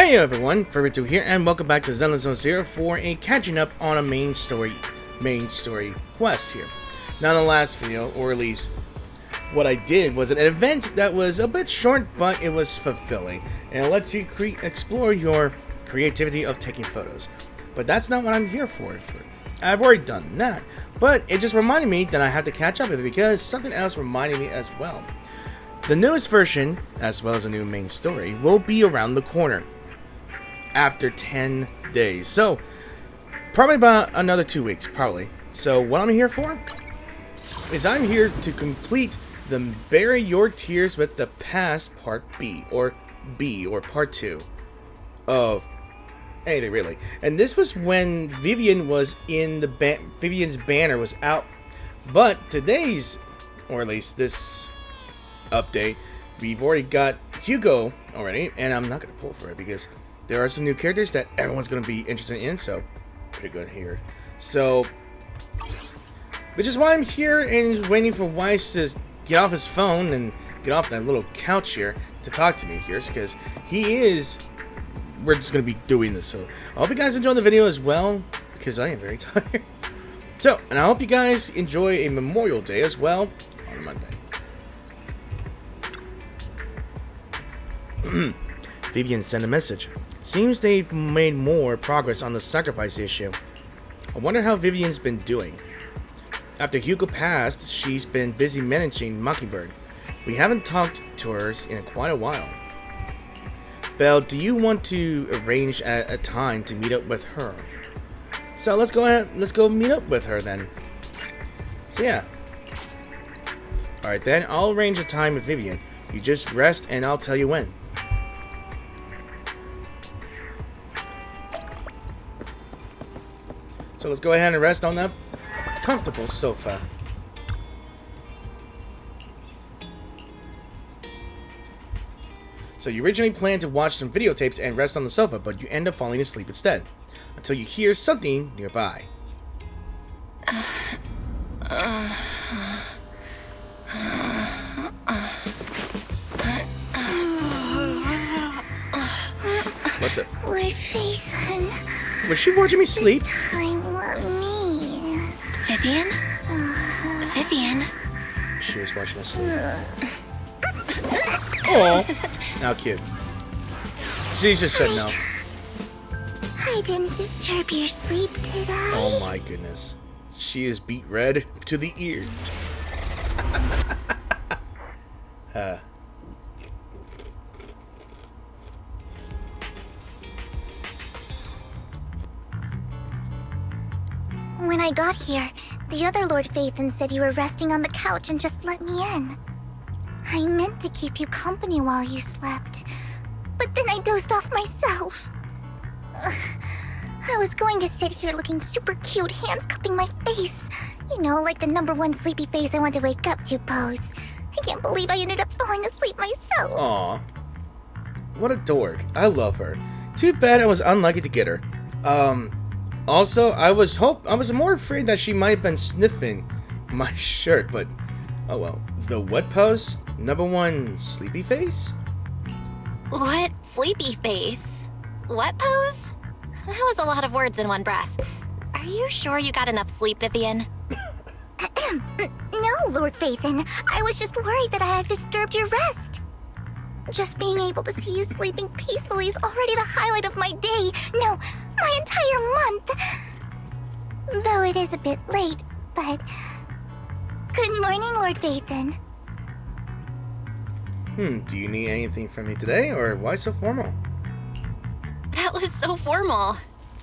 Hey everyone, Fervid here, and welcome back to Zenless here for a catching up on a main story quest here. Now in the last video, or at least what I did, was an event that was a bit short, but it was fulfilling, and it lets you explore your creativity of taking photos. But that's not what I'm here for. I've already done that, but it just reminded me that I have to catch up with it because something else reminded me as well. The newest version, as well as a new main story, will be around the corner after 10 days. So, probably about another 2 weeks, probably. So, what I'm here for is I'm here to complete the Bury Your Tears with the Past Part B, or Part 2 of anything, really. And this was when Vivian was in the Vivian's banner was out. But today's, or at least this update, we've already got Hugo already, and I'm not going to pull for it because there are some new characters that everyone's going to be interested in, so pretty good here. So, which is why I'm here and waiting for Weiss to get off his phone and get off that little couch here to talk to me here, because we're just going to be doing this. So, I hope you guys enjoy the video as well, because I am very tired. So, and I hope you guys enjoy a Memorial Day as well on a Monday. Vivian sent a message. Seems they've made more progress on the sacrifice issue. I wonder how Vivian's been doing. After Hugo passed, she's been busy managing Mockingbird. We haven't talked to her in quite a while. Belle, do you want to arrange a time to meet up with her? So let's go meet up with her then. So yeah. Alright then, I'll arrange a time with Vivian. You just rest and I'll tell you when. So let's go ahead and rest on that comfortable sofa. So you originally planned to watch some videotapes and rest on the sofa, but you end up falling asleep instead, until you hear something nearby. What the? Lord Faison. Was she watching me sleep? This time, let me. Vivian? Vivian? She was watching us sleep. Oh, how cute. She just said no. I didn't disturb your sleep, did I? Oh my goodness. She is beat red to the ears. When I got here, the other Lord Faison said you were resting on the couch and just let me in. I meant to keep you company while you slept, but then I dozed off myself. Ugh. I was going to sit here looking super cute, hands cupping my face. You know, like the #1 sleepy face I want to wake up to pose. I can't believe I ended up falling asleep myself. Aw. What a dork. I love her. Too bad I was unlucky to get her. Also, I was more afraid that she might have been sniffing my shirt, but oh well. The what pose? #1 sleepy face? What? Sleepy face? What pose? That was a lot of words in one breath. Are you sure you got enough sleep, Vivian? No, Lord Faison. I was just worried that I had disturbed your rest. Just being able to see you sleeping peacefully is already the highlight of my day. No, my entire month. Though it is a bit late, but... Good morning, Lord Faison. Do you need anything from me today, or why so formal? That was so formal.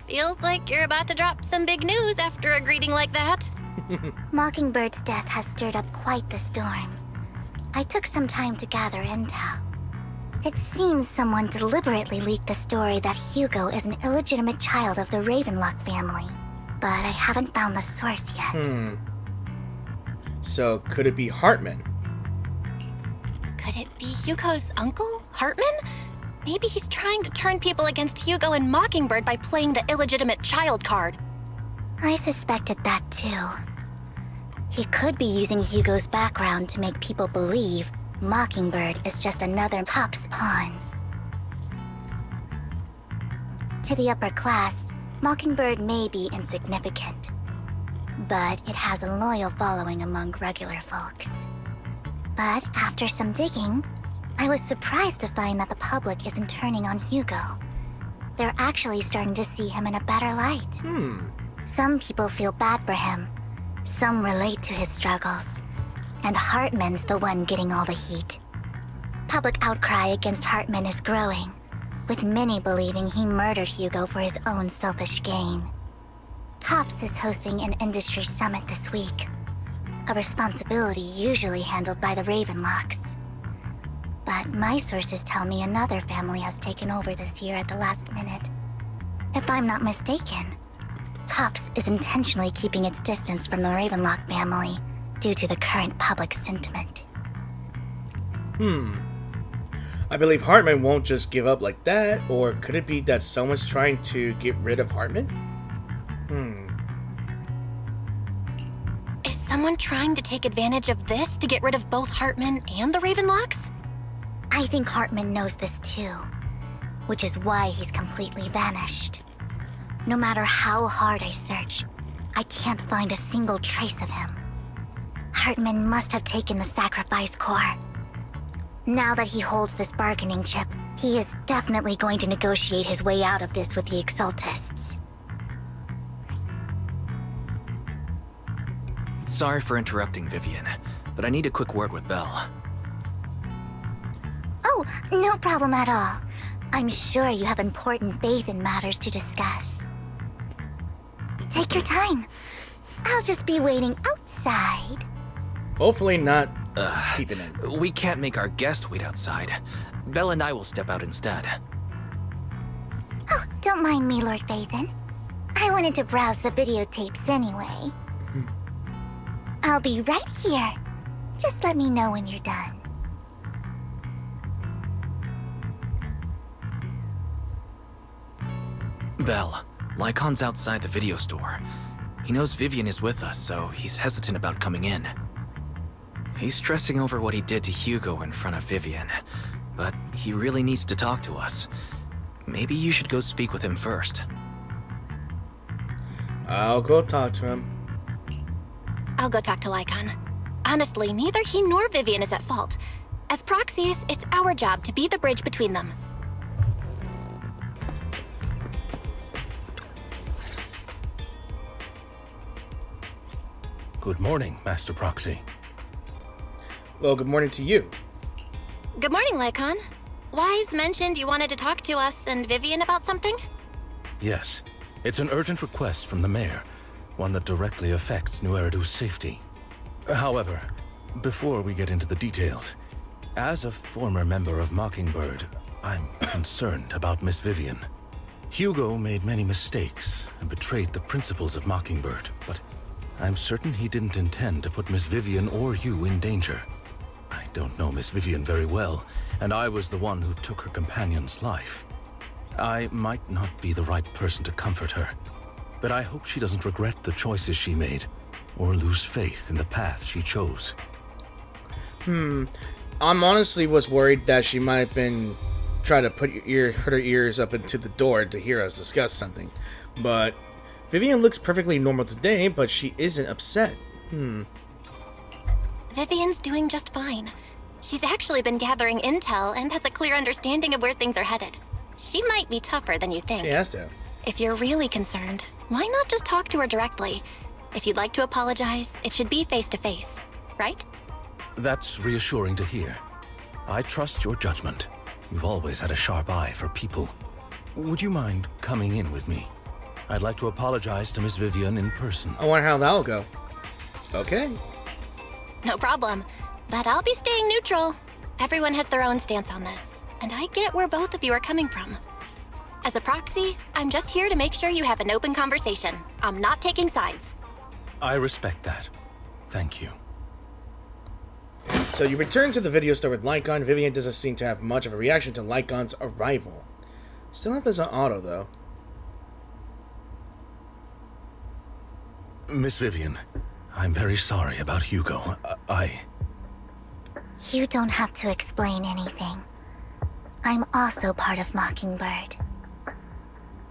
Feels like you're about to drop some big news after a greeting like that. Mockingbird's death has stirred up quite the storm. I took some time to gather intel. It seems someone deliberately leaked the story that Hugo is an illegitimate child of the Ravenlock family, but I haven't found the source yet. So, could it be Hartman? Could it be Hugo's uncle, Hartman? Maybe he's trying to turn people against Hugo and Mockingbird by playing the illegitimate child card. I suspected that too. He could be using Hugo's background to make people believe Mockingbird is just another top's pawn. To the upper class, Mockingbird may be insignificant, but it has a loyal following among regular folks. But after some digging, I was surprised to find that the public isn't turning on Hugo. They're actually starting to see him in a better light. Some people feel bad for him. Some relate to his struggles. And Hartman's the one getting all the heat. Public outcry against Hartman is growing, with many believing he murdered Hugo for his own selfish gain. TOPS is hosting an industry summit this week, a responsibility usually handled by the Ravenlocks. But my sources tell me another family has taken over this year at the last minute. If I'm not mistaken, TOPS is intentionally keeping its distance from the Ravenlock family due to the current public sentiment. I believe Hartman won't just give up like that, or could it be that someone's trying to get rid of Hartman? Is someone trying to take advantage of this to get rid of both Hartman and the Ravenlocks? I think Hartman knows this too, which is why he's completely vanished. No matter how hard I search, I can't find a single trace of him. Hartman must have taken the sacrifice core. Now that he holds this bargaining chip, he is definitely going to negotiate his way out of this with the Exaltists. Sorry for interrupting, Vivian, but I need a quick word with Belle. Oh, no problem at all. I'm sure you have important faith in matters to discuss. Take your time. I'll just be waiting outside. Hopefully not peeping in. We can't make our guest wait outside. Belle and I will step out instead. Oh, don't mind me, Lord Vathan. I wanted to browse the videotapes anyway. I'll be right here. Just let me know when you're done. Belle, Lycon's outside the video store. He knows Vivian is with us, so he's hesitant about coming in. He's stressing over what he did to Hugo in front of Vivian, but he really needs to talk to us. Maybe you should go speak with him first. I'll go talk to him. I'll go talk to Lycon. Honestly, neither he nor Vivian is at fault. As proxies, it's our job to be the bridge between them. Good morning, Master Proxy. Well, good morning to you. Good morning, Lycon. Wise mentioned you wanted to talk to us and Vivian about something? Yes, it's an urgent request from the mayor, one that directly affects New Eridu's safety. However, before we get into the details, as a former member of Mockingbird, I'm concerned about Miss Vivian. Hugo made many mistakes and betrayed the principles of Mockingbird, but I'm certain he didn't intend to put Miss Vivian or you in danger. I don't know Miss Vivian very well, and I was the one who took her companion's life. I might not be the right person to comfort her, but I hope she doesn't regret the choices she made, or lose faith in the path she chose. I'm honestly was worried that she might have been trying to put her ears up into the door to hear us discuss something, but Vivian looks perfectly normal today, but she isn't upset. Vivian's doing just fine. She's actually been gathering intel and has a clear understanding of where things are headed. She might be tougher than you think. She has to. If you're really concerned, why not just talk to her directly? If you'd like to apologize, it should be face to face, right? That's reassuring to hear. I trust your judgment. You've always had a sharp eye for people. Would you mind coming in with me? I'd like to apologize to Miss Vivian in person. I wonder how that'll go. Okay. No problem. But I'll be staying neutral. Everyone has their own stance on this, and I get where both of you are coming from. As a proxy, I'm just here to make sure you have an open conversation. I'm not taking sides. I respect that. Thank you. So you return to the video store with Lycon. Vivian doesn't seem to have much of a reaction to Lycon's arrival. Still have this on auto, though. Miss Vivian, I'm very sorry about Hugo. You don't have to explain anything. I'm also part of Mockingbird.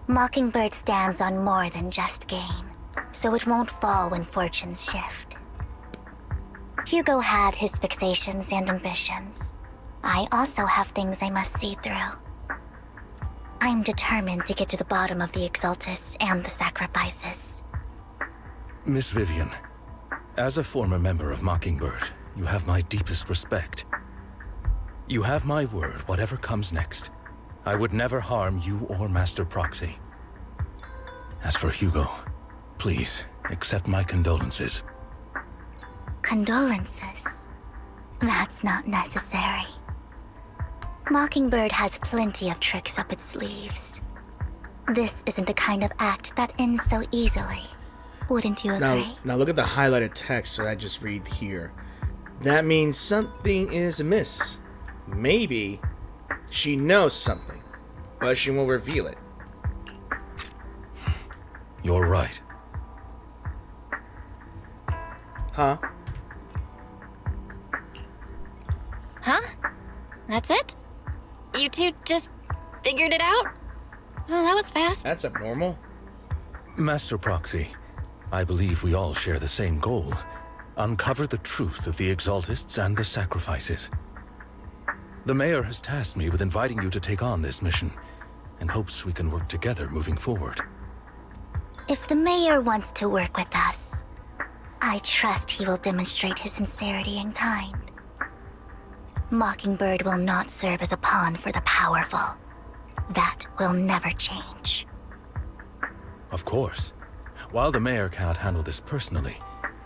Mockingbird stands on more than just gain, so it won't fall when fortunes shift. Hugo had his fixations and ambitions. I also have things I must see through. I'm determined to get to the bottom of the Exaltists and the sacrifices. Miss Vivian, as a former member of Mockingbird, you have my deepest respect. You have my word, whatever comes next. I would never harm you or Master Proxy. As for Hugo, please, accept my condolences. Condolences? That's not necessary. Mockingbird has plenty of tricks up its sleeves. This isn't the kind of act that ends so easily. Wouldn't you agree? Now look at the highlighted text that I just read here. That means something is amiss. Maybe she knows something, but she won't reveal it. You're right. Huh? Huh? That's it? You two just figured it out? Oh, that was fast. That's abnormal. Master Proxy, I believe we all share the same goal. Uncover the truth of the Exaltists and the sacrifices. The Mayor has tasked me with inviting you to take on this mission, and hopes we can work together moving forward. If the Mayor wants to work with us, I trust he will demonstrate his sincerity and kind. Mockingbird will not serve as a pawn for the powerful. That will never change. Of course. While the Mayor cannot handle this personally,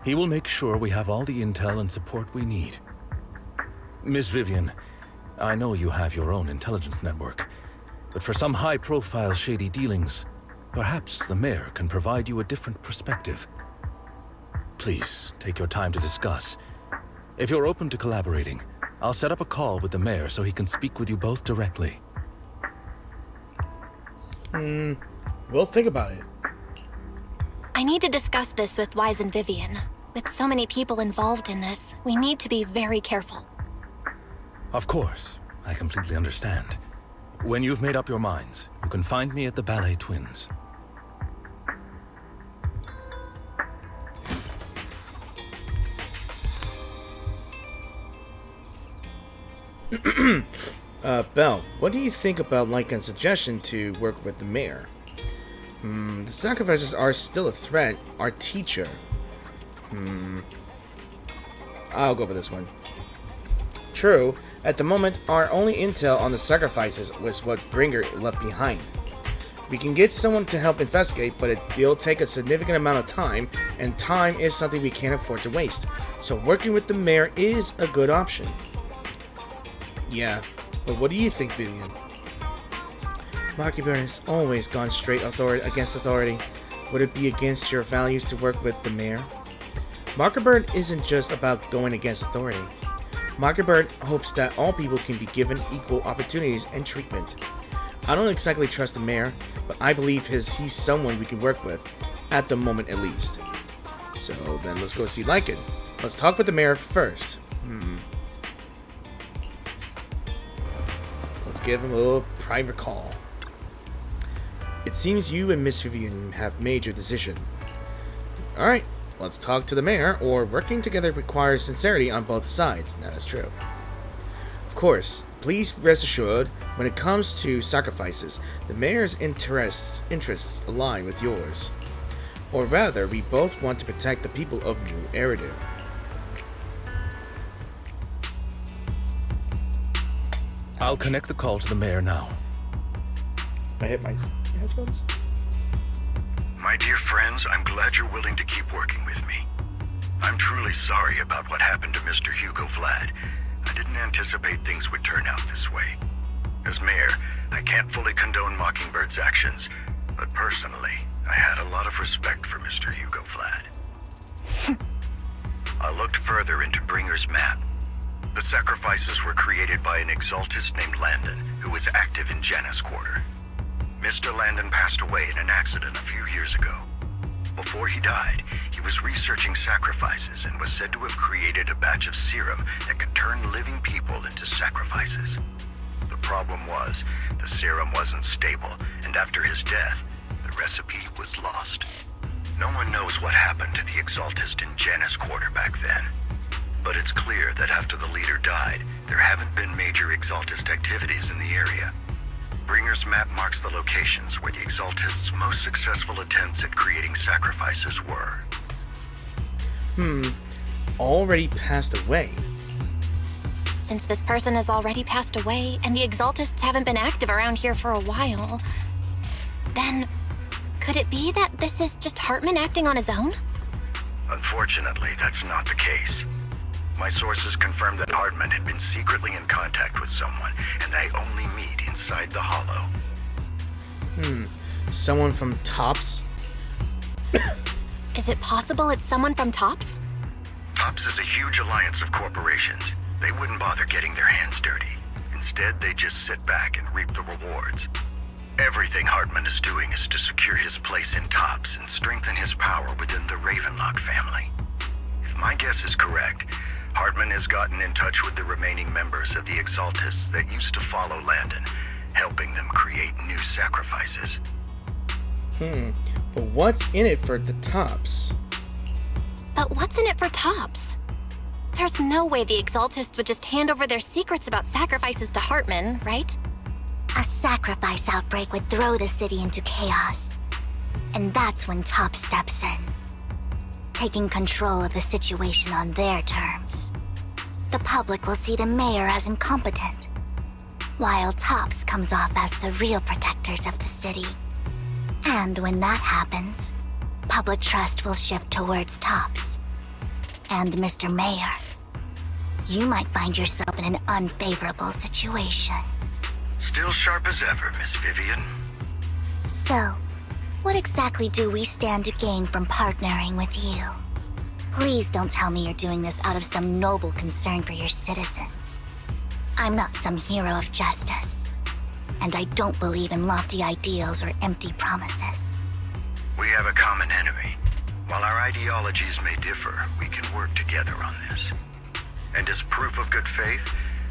he will make sure we have all the intel and support we need. Miss Vivian, I know you have your own intelligence network, but for some high-profile shady dealings, perhaps the Mayor can provide you a different perspective. Please, take your time to discuss. If you're open to collaborating, I'll set up a call with the Mayor so he can speak with you both directly. We'll think about it. I need to discuss this with Wise and Vivian. With so many people involved in this, we need to be very careful. Of course, I completely understand. When you've made up your minds, you can find me at the Ballet Twins. Belle, what do you think about Lycan's suggestion to work with the Mayor? The sacrifices are still a threat. Our teacher. I'll go for this one. True, at the moment, our only intel on the sacrifices was what Bringer left behind. We can get someone to help investigate, but it'll take a significant amount of time, and time is something we can't afford to waste. So working with the Mayor is a good option. Yeah, but what do you think, Vivian? Mockingbird has always gone straight against authority. Would it be against your values to work with the Mayor? Mockingbird isn't just about going against authority. Mockingbird hopes that all people can be given equal opportunities and treatment. I don't exactly trust the Mayor, but I believe he's someone we can work with, at the moment at least. So then let's go see Lycan. Let's talk with the Mayor first. Let's give him a little private call. It seems you and Miss Vivian have made your decision. Alright, let's talk to the Mayor, or working together requires sincerity on both sides. That is true. Of course, please rest assured, when it comes to sacrifices, the Mayor's interests align with yours. Or rather, we both want to protect the people of New Eridu. I'll connect the call to the Mayor now. I hit my headphones. My dear friends, I'm glad you're willing to keep working with me. I'm truly sorry about what happened to Mr. Hugo Vlad. I didn't anticipate things would turn out this way. As Mayor, I can't fully condone Mockingbird's actions, but personally, I had a lot of respect for Mr. Hugo Vlad. I looked further into Bringer's map. The sacrifices were created by an Exaltist named Landon, who was active in Janus Quarter. Mr. Landon passed away in an accident a few years ago. Before he died, he was researching sacrifices and was said to have created a batch of serum that could turn living people into sacrifices. The problem was, the serum wasn't stable, and after his death, recipe was lost. No one knows what happened to the Exaltist in Janus Quarter back then. But it's clear that after the leader died, there haven't been major Exaltist activities in the area. Bringer's map marks the locations where the Exaltists' most successful attempts at creating sacrifices were. Already passed away. Since this person has already passed away, and the Exaltists haven't been active around here for a while, then could it be that this is just Hartman acting on his own? Unfortunately, that's not the case. My sources confirmed that Hartman had been secretly in contact with someone, and they only meet inside the Hollow. Someone from Tops? Is it possible it's someone from Tops? Tops is a huge alliance of corporations. They wouldn't bother getting their hands dirty. Instead, they just sit back and reap the rewards. Everything Hartman is doing is to secure his place in Tops and strengthen his power within the Ravenlock family. If my guess is correct, Hartman has gotten in touch with the remaining members of the Exaltists that used to follow Landon, helping them create new sacrifices. But what's in it for the Tops? But what's in it for Tops? There's no way the Exaltists would just hand over their secrets about sacrifices to Hartman, right? A sacrifice outbreak would throw the city into chaos. And that's when Top steps in, taking control of the situation on their terms. The public will see the mayor as incompetent, while Tops comes off as the real protectors of the city. And when that happens, public trust will shift towards Tops. And Mr. Mayor, you might find yourself in an unfavorable situation. Still sharp as ever, Miss Vivian. So, what exactly do we stand to gain from partnering with you? Please don't tell me you're doing this out of some noble concern for your citizens. I'm not some hero of justice, and I don't believe in lofty ideals or empty promises. We have a common enemy. While our ideologies may differ, we can work together on this. And as proof of good faith,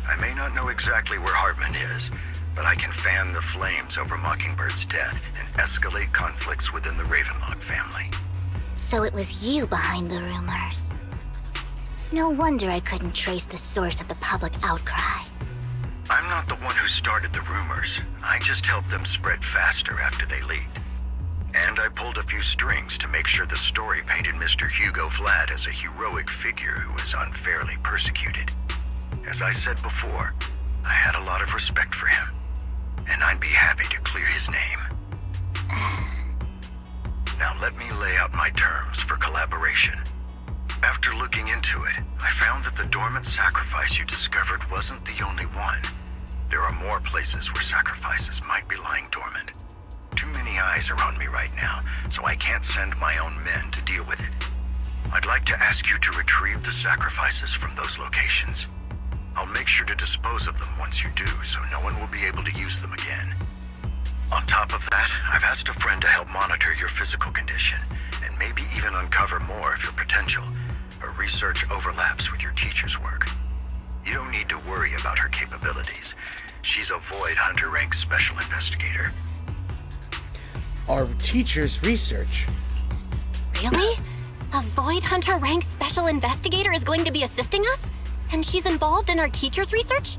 I may not know exactly where Hartman is, but I can fan the flames over Mockingbird's death and escalate conflicts within the Ravenlock family. So it was you behind the rumors. No wonder I couldn't trace the source of the public outcry. I'm not the one who started the rumors. I just helped them spread faster after they leaked. And I pulled a few strings to make sure the story painted Mr. Hugo Vlad as a heroic figure who was unfairly persecuted. As I said before, I had a lot of respect for him, and I'd be happy to clear his name. Now let me lay out my terms for collaboration. After looking into it, I found that the dormant sacrifice you discovered wasn't the only one. There are more places where sacrifices might be lying dormant. Too many eyes are on me right now, so I can't send my own men to deal with it. I'd like to ask you to retrieve the sacrifices from those locations. I'll make sure to dispose of them once you do, so no one will be able to use them again. On top of that, I've asked a friend to help monitor your physical condition, and maybe even uncover more of your potential. Her research overlaps with your teacher's work. You don't need to worry about her capabilities. She's a Void Hunter rank special investigator. Our teacher's research. Really? A Void Hunter ranked special investigator is going to be assisting us? And she's involved in our teacher's research?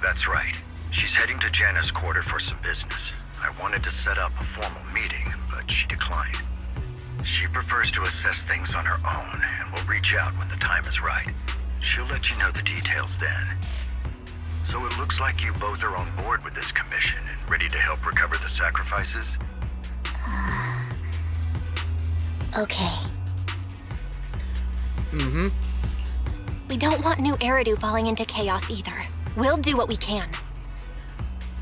That's right. She's heading to Janus Quarter for some business. I wanted to set up a formal meeting, but she declined. She prefers to assess things on her own, and will reach out when the time is right. She'll let you know the details then. So it looks like you both are on board with this commission and ready to help recover the sacrifices? Okay. We don't want new Eridu falling into chaos either. We'll do what we can.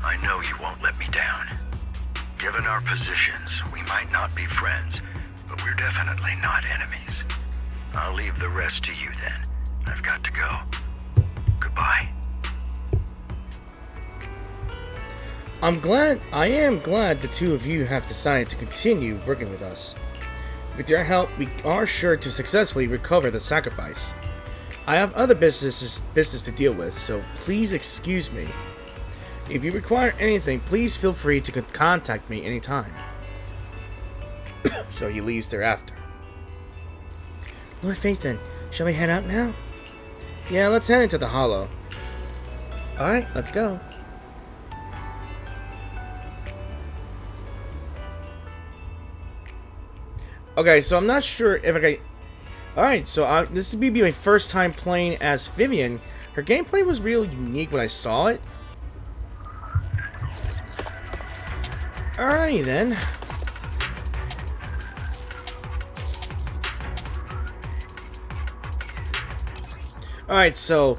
I know you won't let me down. Given our positions, we might not be friends, but we're definitely not enemies. I'll leave the rest to you then. I've got to go. Goodbye. I am glad the two of you have decided to continue working with us. With your help, we are sure to successfully recover the sacrifice. I have other business to deal with, so please excuse me. If you require anything, please feel free to contact me anytime. So he leaves thereafter. Lord Faithin, shall we head out now? Yeah, let's head into the hollow. Alright, let's go. Okay, so I'm not sure if I can... Alright, so this would be my first time playing as Vivian. Her gameplay was real unique when I saw it. Alrighty then. Alright, so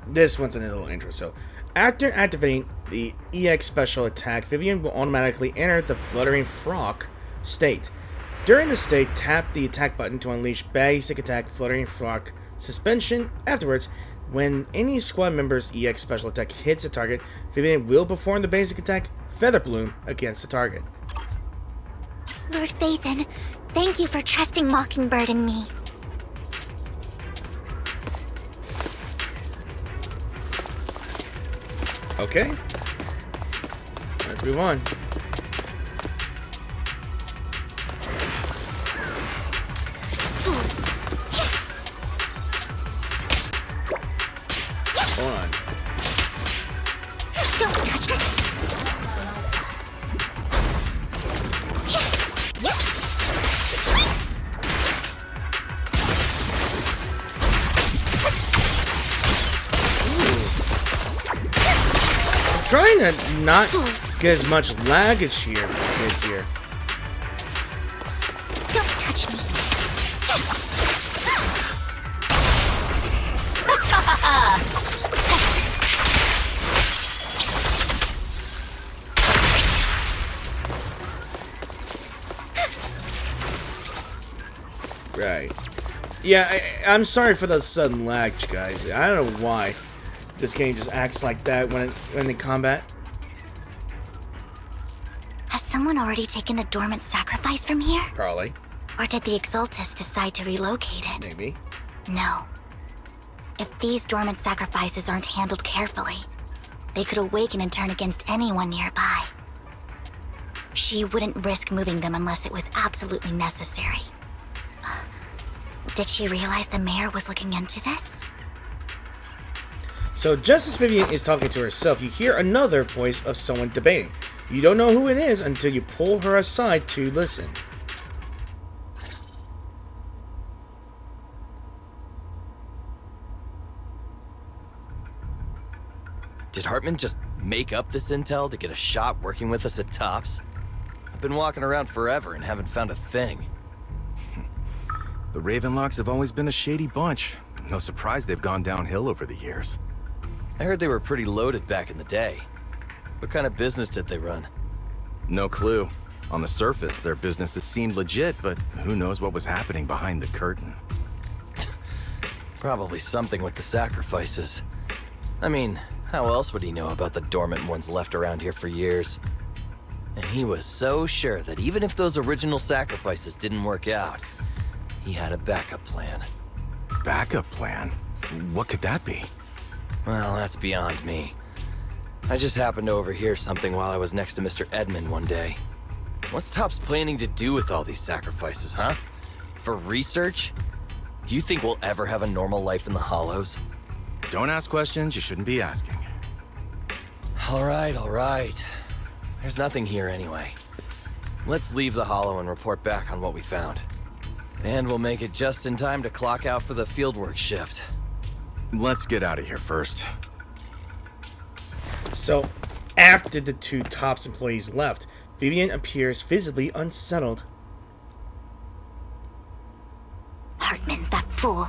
this one's a little intro. So after activating the EX special attack, Vivian will automatically enter the fluttering frog state. During the state, tap the attack button to unleash basic attack fluttering frog suspension. Afterwards, when any squad member's EX special attack hits a target, Vivian will perform the basic attack Feather Bloom against the target. Lord Faithin, thank you for trusting Mockingbird and me. Okay. Let's move on. Hold on. Don't touch it. Trying to not get as much lag as here. Don't touch me. Right. Yeah, I'm sorry for the sudden lag, guys. I don't know why this game just acts like that when in combat. Has someone already taken the dormant sacrifice from here? Probably. Or did the Exaltists decide to relocate it? Maybe. No. If these dormant sacrifices aren't handled carefully, they could awaken and turn against anyone nearby. She wouldn't risk moving them unless it was absolutely necessary. Did she realize the mayor was looking into this? So just as Vivian is talking to herself, you hear another voice of someone debating. You don't know who it is until you pull her aside to listen. Did Hartman just make up this intel to get a shot working with us at Tops? I've been walking around forever and haven't found a thing. The Ravenlocks have always been a shady bunch. No surprise they've gone downhill over the years. I heard they were pretty loaded back in the day. What kind of business did they run? No clue. On the surface, their businesses seemed legit, but who knows what was happening behind the curtain. Probably something with the sacrifices. I mean, how else would he know about the dormant ones left around here for years? And he was so sure that even if those original sacrifices didn't work out, he had a backup plan. Backup plan? What could that be? Well, that's beyond me. I just happened to overhear something while I was next to Mr. Edmund one day. What's Tops planning to do with all these sacrifices, huh? For research? Do you think we'll ever have a normal life in the Hollows? Don't ask questions you shouldn't be asking. All right. There's nothing here anyway. Let's leave the Hollow and report back on what we found. And we'll make it just in time to clock out for the fieldwork shift. Let's get out of here first. So, after the two Tops employees left, Vivian appears visibly unsettled. Hartman, that fool.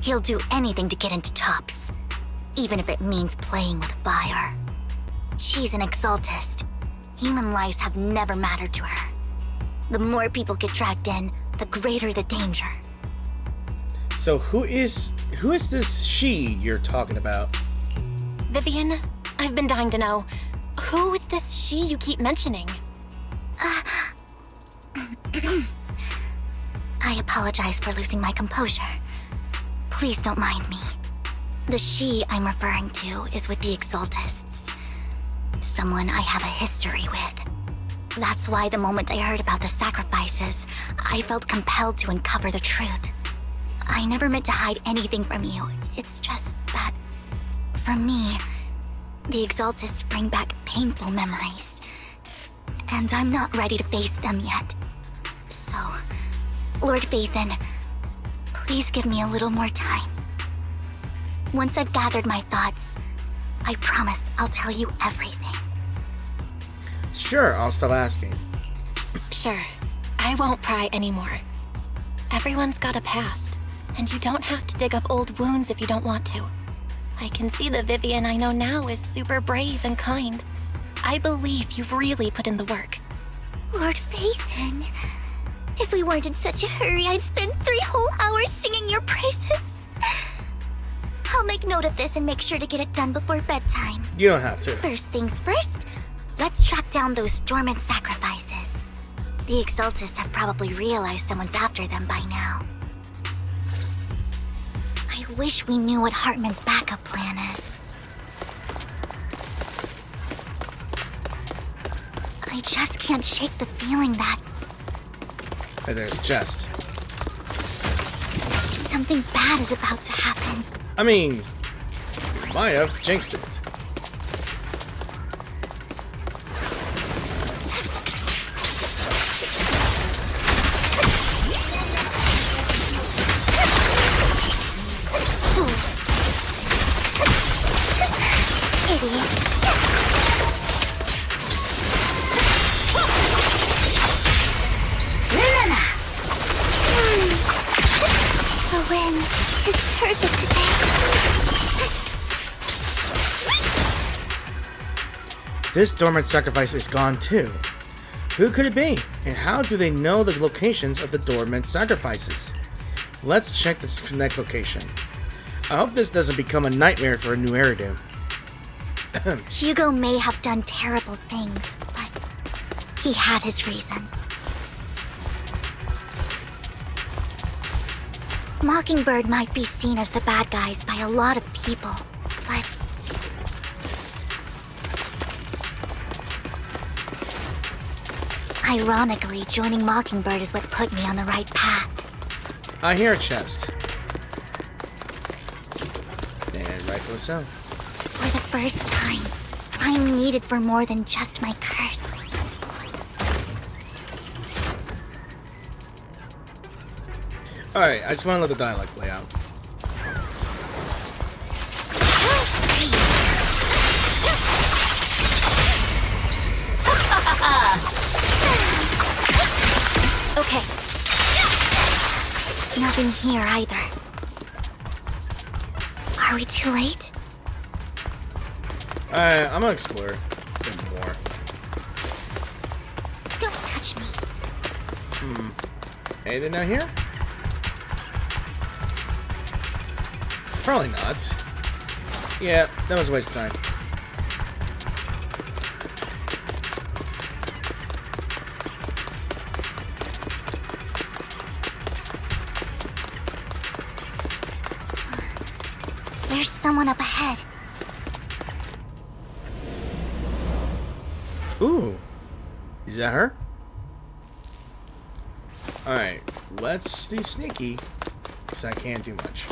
He'll do anything to get into Tops, even if it means playing with fire. She's an Exaltist. Human lives have never mattered to her. The more people get dragged in, the greater the danger. So who is this she you're talking about? Vivian, I've been dying to know. Who's this she you keep mentioning? I apologize for losing my composure. Please don't mind me. The she I'm referring to is with the Exaltists. Someone I have a history with. That's why the moment I heard about the sacrifices, I felt compelled to uncover the truth. I never meant to hide anything from you. It's just that, for me, the Exaltists bring back painful memories. And I'm not ready to face them yet. So, Lord Vathan, please give me a little more time. Once I've gathered my thoughts, I promise I'll tell you everything. Sure, I'll stop asking. Sure. I won't pry anymore. Everyone's got a past, and you don't have to dig up old wounds if you don't want to. I can see the Vivian I know now is super brave and kind. I believe you've really put in the work. Lord Vathan, if we weren't in such a hurry, I'd spend 3 whole hours singing your praises. I'll make note of this and make sure to get it done before bedtime. You don't have to. First things first, let's track down those dormant sacrifices. The Exaltists have probably realized someone's after them by now. I wish we knew what Hartman's backup plan is. I just can't shake the feeling that Hey, there's Just. something bad is about to happen. I mean, you might have jinxed it. Idiot. The wind is perfect today. This dormant sacrifice is gone too. Who could it be? And how do they know the locations of the dormant sacrifices? Let's check this next location. I hope this doesn't become a nightmare for a new Eridu. Hugo may have done terrible things, but he had his reasons. Mockingbird might be seen as the bad guys by a lot of people, but ironically, joining Mockingbird is what put me on the right path. I hear a chest. And rightfully so. For the first time, I'm needed for more than just my curse. Alright, I just want to let the dialogue play out. Okay. Nothing here either. Are we too late? Alright, I'm gonna explore a bit more. Don't touch me. Anything down here? Probably not. Yeah, that was a waste of time. There's someone up ahead. Ooh. Is that her? Alright, let's be sneaky, because I can't do much.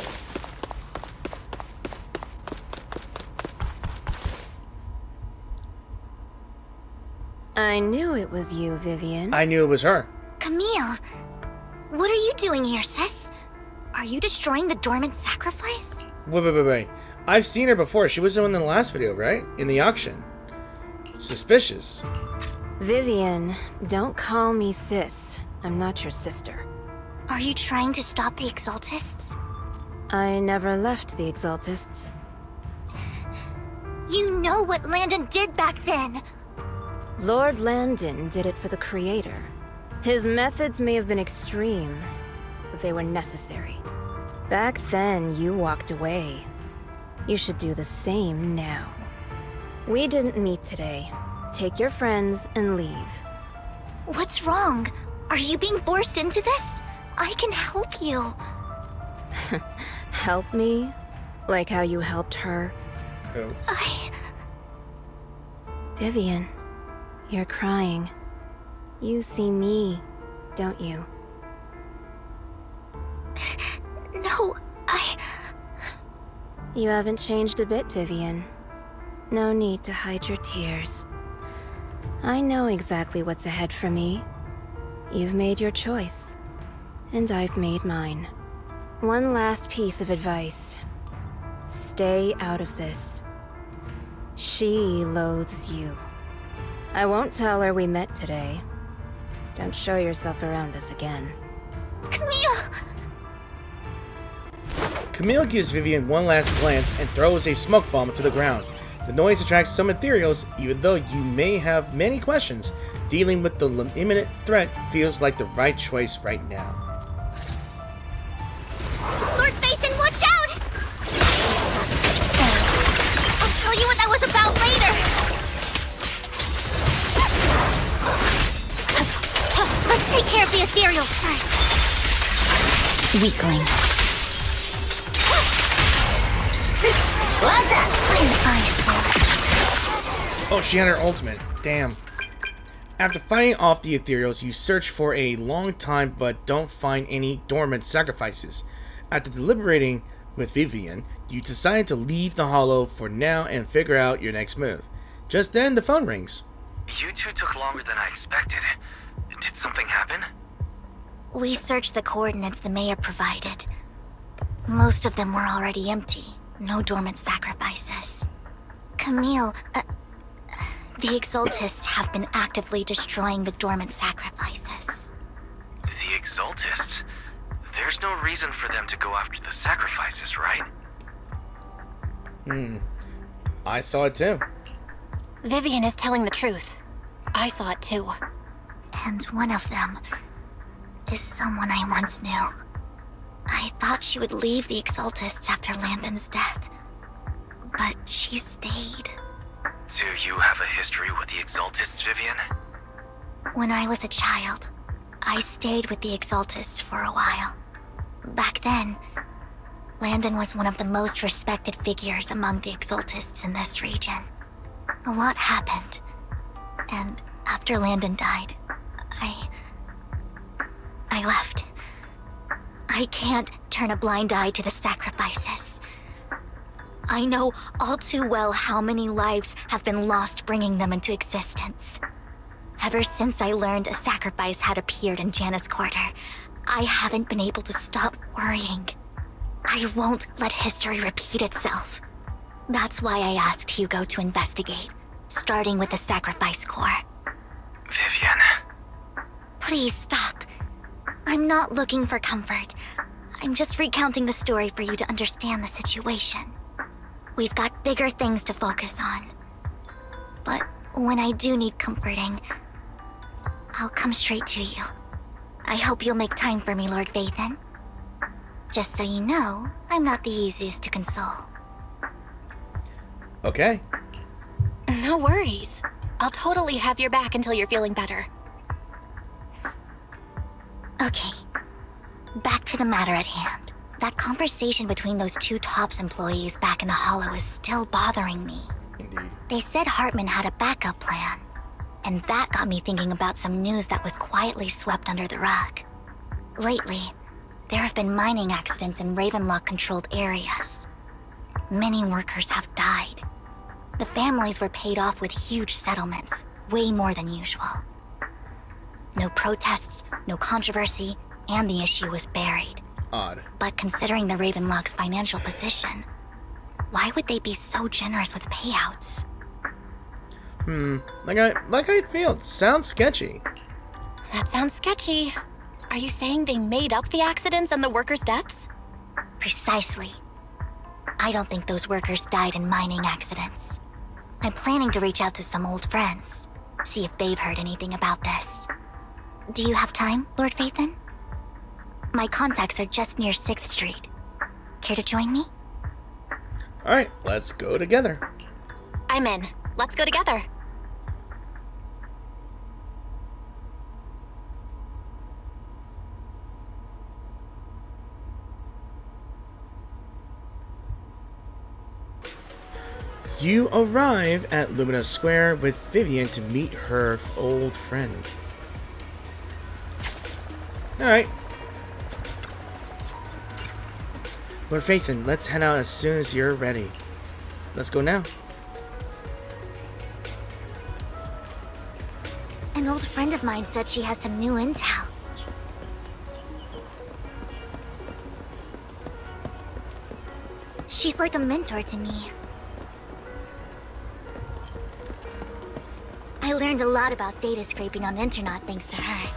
I knew it was you, Vivian. I knew it was her. Camille, what are you doing here, sis? Are you destroying the dormant sacrifice? Wait. I've seen her before. She was the one in the last video, right? In the auction. Suspicious. Vivian, don't call me sis. I'm not your sister. Are you trying to stop the Exaltists? I never left the Exaltists. You know what Landon did back then. Lord Landon did it for the Creator. His methods may have been extreme, but they were necessary. Back then, you walked away. You should do the same now. We didn't meet today. Take your friends and leave. What's wrong? Are you being forced into this? I can help you. Help me? Like how you helped her? Who? I... Vivian, you're crying. You see me, don't you? No, You haven't changed a bit, Vivian. No need to hide your tears. I know exactly what's ahead for me. You've made your choice, and I've made mine. One last piece of advice. Stay out of this. She loathes you. I won't tell her we met today. Don't show yourself around us again. Camille! Camille gives Vivian one last glance and throws a smoke bomb to the ground. The noise attracts some ethereals, even though you may have many questions. Dealing with the imminent threat feels like the right choice right now. Lord Phaethon, watch out! I'll tell you what that was about later. Let's take care of the ethereal first. Weakling. Well done! Oh, she had her ultimate. Damn. After fighting off the ethereals, you search for a long time but don't find any dormant sacrifices. After deliberating with Vivian, you decide to leave the hollow for now and figure out your next move. Just then, the phone rings. You two took longer than I expected. Did something happen? We searched the coordinates the mayor provided. Most of them were already empty. No dormant sacrifices. Camille, the Exaltists have been actively destroying the dormant sacrifices. The Exaltists? There's no reason for them to go after the sacrifices, right? I saw it too. Vivian is telling the truth. I saw it too. And one of them is someone I once knew. I thought she would leave the Exaltists after Landon's death, but she stayed. Do you have a history with the Exaltists, Vivian? When I was a child, I stayed with the Exaltists for a while. Back then, Landon was one of the most respected figures among the Exaltists in this region. A lot happened, and after Landon died, I left. I can't turn a blind eye to the sacrifices. I know all too well how many lives have been lost bringing them into existence. Ever since I learned a sacrifice had appeared in Janus Quarter, I haven't been able to stop worrying. I won't let history repeat itself. That's why I asked Hugo to investigate, starting with the Sacrifice Corps. Vivian. Please stop. I'm not looking for comfort. I'm just recounting the story for you to understand the situation. We've got bigger things to focus on. But when I do need comforting, I'll come straight to you. I hope you'll make time for me, Lord Phaethon. Just so you know, I'm not the easiest to console. Okay. No worries. I'll totally have your back until you're feeling better. Okay. Back to the matter at hand. That conversation between those two TOPS employees back in the Hollow is still bothering me. Indeed. They said Hartman had a backup plan. And that got me thinking about some news that was quietly swept under the rug. Lately, there have been mining accidents in Ravenlock-controlled areas. Many workers have died. The families were paid off with huge settlements, way more than usual. No protests, no controversy, and the issue was buried. Odd. But considering the Ravenlock's financial position, why would they be so generous with payouts? Like I feel, it sounds sketchy. That sounds sketchy. Are you saying they made up the accidents and the workers' deaths? Precisely. I don't think those workers died in mining accidents. I'm planning to reach out to some old friends, see if they've heard anything about this. Do you have time, Lord Phaethon? My contacts are just near 6th Street. Care to join me? Alright, let's go together. I'm in. Let's go together. You arrive at Lumina Square with Vivian to meet her old friend. Alright. Lord Phaethon, let's head out as soon as you're ready. Let's go now. An old friend of mine said she has some new intel. She's like a mentor to me. I learned a lot about data scraping on Internet thanks to her.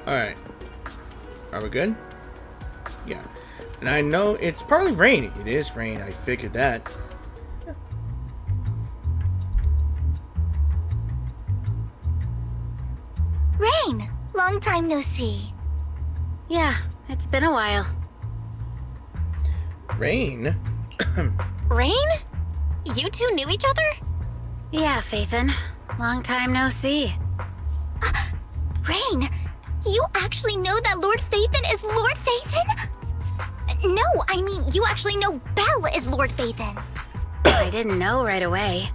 Alright. Are we good? Yeah. And I know it's partly rain. It is rain. I figured that. Rain! Long time no see. Yeah, it's been a while. Rain? Rain? You two knew each other? Yeah, Phaethon. Long time no see. Rain! You actually know that Lord Phaethon is Lord Phaethon? No, I mean, you actually know Belle is Lord Phaethon. I didn't know right away.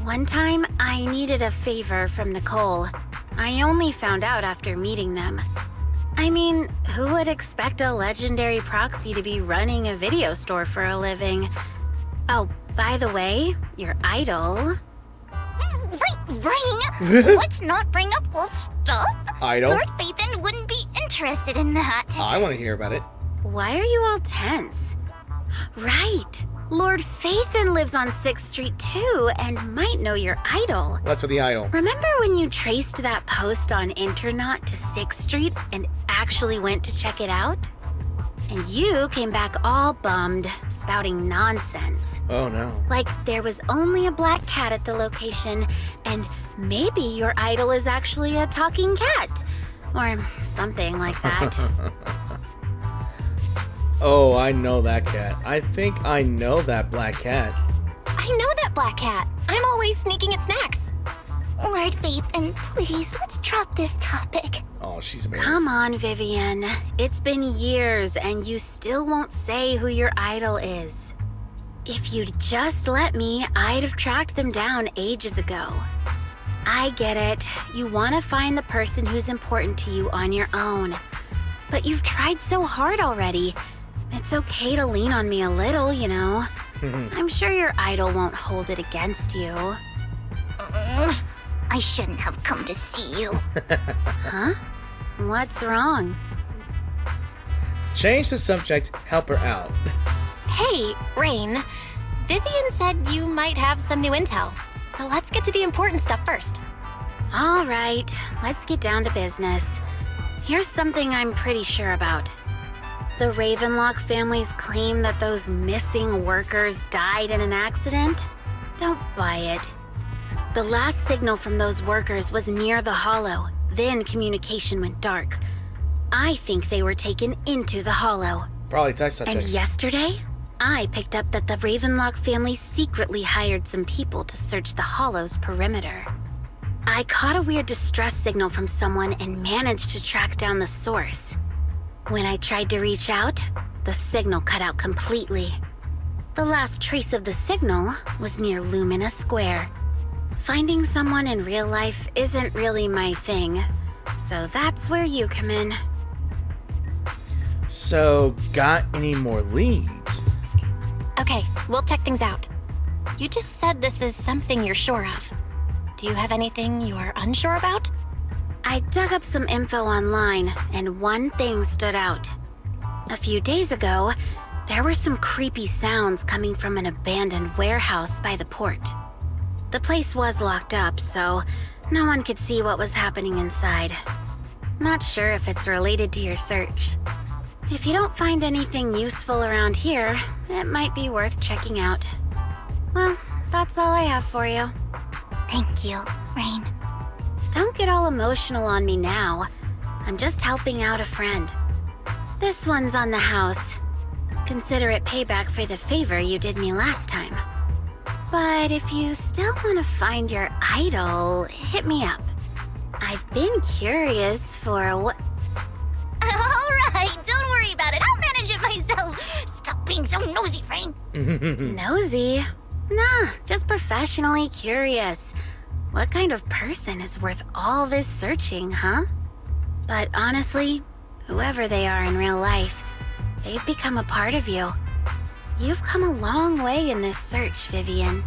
One time, I needed a favor from Nicole. I only found out after meeting them. I mean, who would expect a legendary proxy to be running a video store for a living? Oh, by the way, your idol... Rain! Let's not bring up old stuff. Idol? Lord Phaethon wouldn't be interested in that. I want to hear about it. Why are you all tense? Right! Lord Phaethon lives on 6th Street too, and might know your idol. What's with the idol? Remember when you traced that post on Internet to 6th Street and actually went to check it out? And you came back all bummed, spouting nonsense. Oh no. Like there was only a black cat at the location, and maybe your idol is actually a talking cat. Or something like that. Oh, I know that cat. I think I know that black cat. I know that black cat. I'm always sneaking at snacks. Lord Phaethon, please, let's drop this topic. Oh, she's amazing. Come on, Vivian. It's been years and you still won't say who your idol is. If you'd just let me, I'd have tracked them down ages ago. I get it. You want to find the person who's important to you on your own. But you've tried so hard already. It's okay to lean on me a little, you know. I'm sure your idol won't hold it against you. I shouldn't have come to see you. Huh? What's wrong? Change the subject, help her out. Hey, Rain. Vivian said you might have some new intel. So let's get to the important stuff first. All right, let's get down to business. Here's something I'm pretty sure about. The Ravenlock family's claim that those missing workers died in an accident? Don't buy it. The last signal from those workers was near the Hollow. Then communication went dark. I think they were taken into the Hollow. Probably test subjects. And yesterday, I picked up that the Ravenlock family secretly hired some people to search the Hollow's perimeter. I caught a weird distress signal from someone and managed to track down the source. When I tried to reach out, the signal cut out completely. The last trace of the signal was near Lumina Square. Finding someone in real life isn't really my thing, so that's where you come in. So, got any more leads? Okay, we'll check things out. You just said this is something you're sure of. Do you have anything you're unsure about? I dug up some info online, and one thing stood out. A few days ago, there were some creepy sounds coming from an abandoned warehouse by the port. The place was locked up, so no one could see what was happening inside. Not sure if it's related to your search. If you don't find anything useful around here, it might be worth checking out. Well, that's all I have for you. Thank you, Rain. Don't get all emotional on me now. I'm just helping out a friend. This one's on the house. Consider it payback for the favor you did me last time. But if you still want to find your idol, hit me up. I've been curious for what... Alright, don't worry about it. I'll manage it myself. Stop being so nosy, Rain. Nosy? Nah, just professionally curious. What kind of person is worth all this searching, huh? But honestly, whoever they are in real life, they've become a part of you. You've come a long way in this search, Vivian.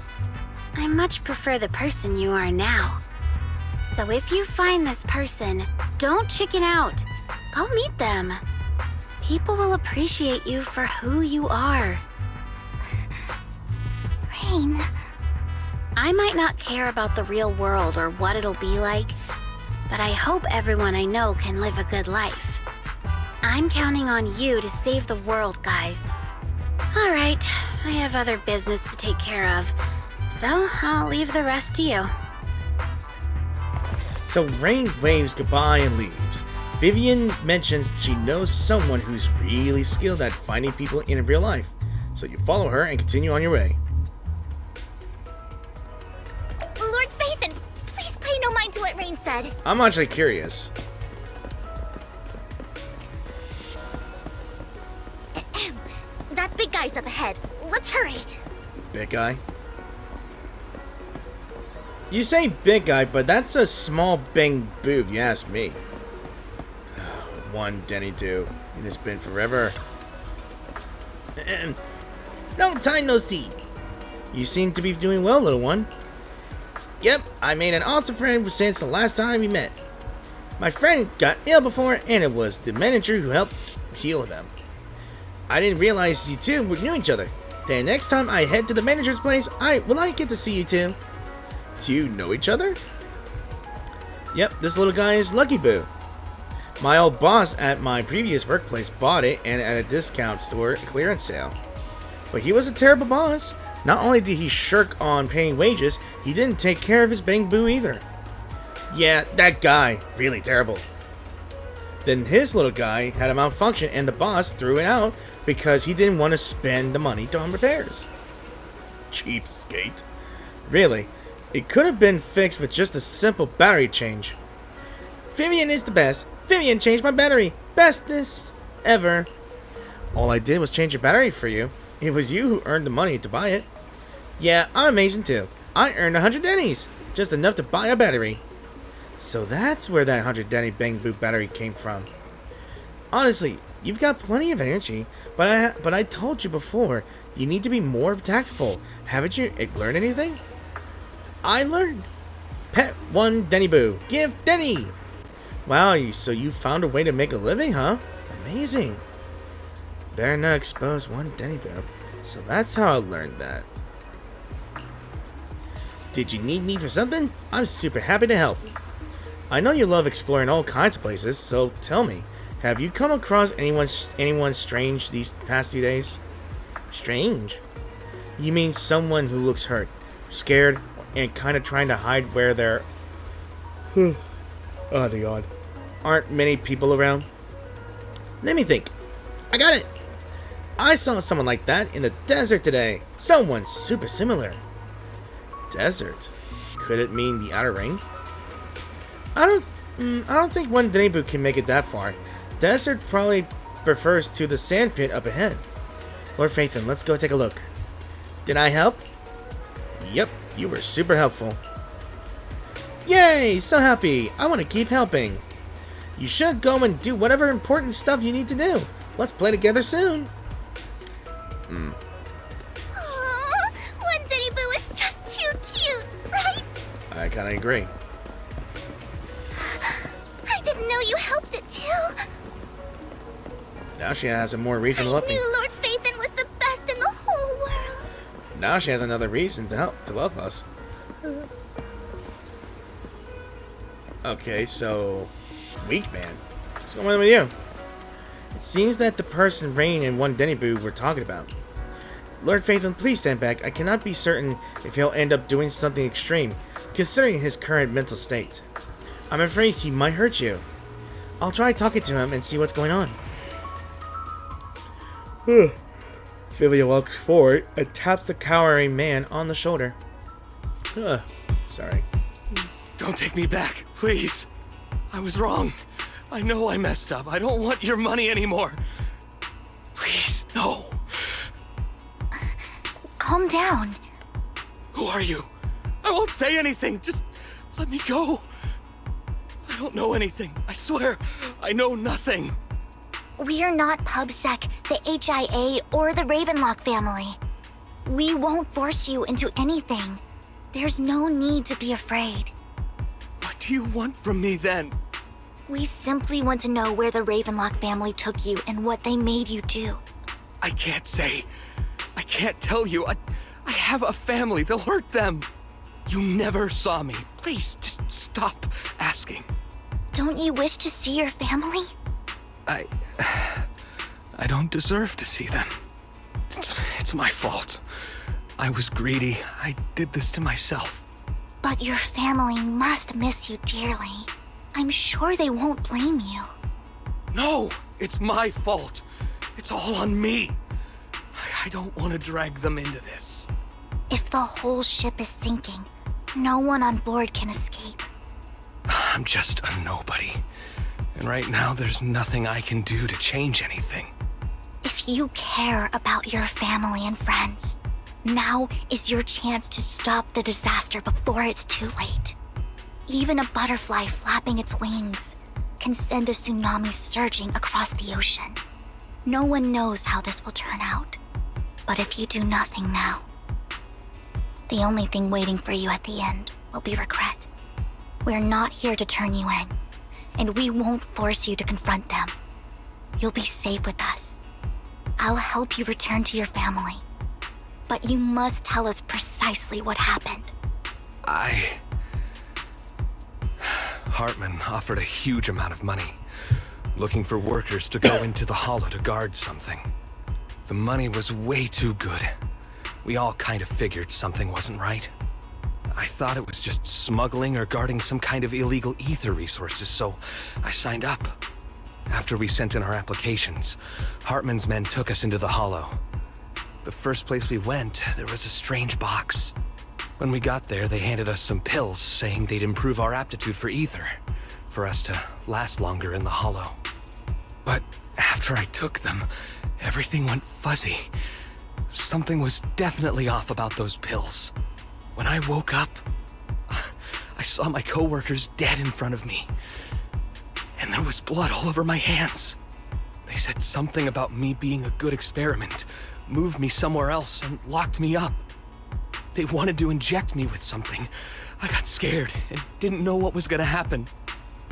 I much prefer the person you are now. So if you find this person, don't chicken out. Go meet them. People will appreciate you for who you are. Rain. I might not care about the real world or what it'll be like, but I hope everyone I know can live a good life. I'm counting on you to save the world, guys. All right, I have other business to take care of, so I'll leave the rest to you. So Rain waves goodbye and leaves. Vivian mentions she knows someone who's really skilled at finding people in real life, so you follow her and continue on your way. Lord Phaethon, please pay no mind to what Rain said. I'm actually curious. That big guy's up ahead. Let's hurry. Big guy? You say big guy, but that's a small bang boo if you ask me. One Denny do. It has been forever. Long time no see. You seem to be doing well, little one. Yep, I made an awesome friend since the last time we met. My friend got ill before, and it was the manager who helped heal them. I didn't realize you two knew each other. Then next time I head to the manager's place, I get to see you two. Do you know each other? Yep, this little guy is Lucky Boo. My old boss at my previous workplace bought it and at a discount store clearance sale. But he was a terrible boss. Not only did he shirk on paying wages, he didn't take care of his Bang Boo either. Yeah, that guy, really terrible. Then his little guy had a malfunction and the boss threw it out because he didn't want to spend the money on repairs. Cheapskate. Really, it could have been fixed with just a simple battery change. Vivian is the best. Vivian changed my battery. Bestest ever. All I did was change your battery for you. It was you who earned the money to buy it. Yeah, I'm amazing too. I earned 100 Denny's. Just enough to buy a battery. So that's where that 100 Denny Bang Boo battery came from. Honestly, you've got plenty of energy, but I told you before, you need to be more tactful. Haven't you learned anything? I learned. Pet one Denny Boo. Give Denny. Wow, so you found a way to make a living, huh? Amazing. Better not expose one Denny Boo. So that's how I learned that. Did you need me for something? I'm super happy to help. I know you love exploring all kinds of places, so tell me, have you come across anyone strange these past few days? Strange? You mean someone who looks hurt, scared, and kind of trying to hide where they're... Oh, the odd. Aren't many people around? Let me think. I got it! I saw someone like that in the desert today. Someone super similar. Desert? Could it mean the Outer Ring? I don't think one Denny Boo can make it that far. Desert probably refers to the sand pit up ahead. Lord Phaethon, let's go take a look. Did I help? Yep, you were super helpful. Yay! So happy! I want to keep helping. You should go and do whatever important stuff you need to do. Let's play together soon. Aww, one Denny Boo is just too cute, right? I kind of agree. I didn't know you helped it too. Now she has a more reason to love me. I knew Lord Phaethon was the best in the whole world. Now she has another reason to love us. Okay, so weak man. What's going on with you? It seems that the person Rain and one Denny Boo were talking about. Lord Phaethon, please stand back. I cannot be certain if he'll end up doing something extreme, considering his current mental state. I'm afraid he might hurt you. I'll try talking to him and see what's going on. Vivian walks forward and taps the cowering man on the shoulder. Sorry. Don't take me back, please. I was wrong. I know I messed up. I don't want your money anymore. Please, no. Calm down. Who are you? I won't say anything. Just let me go. I don't know anything. I swear, I know nothing. We are not PubSec, the HIA, or the Ravenlock family. We won't force you into anything. There's no need to be afraid. What do you want from me then? We simply want to know where the Ravenlock family took you and what they made you do. I can't say. I can't tell you. I have a family. They'll hurt them. You never saw me. Please, just stop asking. Don't you wish to see your family? I don't deserve to see them. It's my fault. I was greedy. I did this to myself. But your family must miss you dearly. I'm sure they won't blame you. No, it's my fault. It's all on me. I don't want to drag them into this. If the whole ship is sinking, no one on board can escape. I'm just a nobody. And right now, there's nothing I can do to change anything. If you care about your family and friends, now is your chance to stop the disaster before it's too late. Even a butterfly flapping its wings can send a tsunami surging across the ocean. No one knows how this will turn out. But if you do nothing now, the only thing waiting for you at the end will be regret. We're not here to turn you in, and we won't force you to confront them. You'll be safe with us. I'll help you return to your family. But you must tell us precisely what happened. Hartman offered a huge amount of money, looking for workers to go into the hollow to guard something. The money was way too good. We all kind of figured something wasn't right. I thought it was just smuggling or guarding some kind of illegal ether resources, so I signed up. After we sent in our applications, Hartman's men took us into the hollow. The first place we went, there was a strange box. When we got there, they handed us some pills, saying they'd improve our aptitude for ether, for us to last longer in the hollow. But after I took them, everything went fuzzy. Something was definitely off about those pills. When I woke up, I saw my coworkers dead in front of me. And there was blood all over my hands. They said something about me being a good experiment, moved me somewhere else, and locked me up. They wanted to inject me with something. I got scared and didn't know what was gonna happen.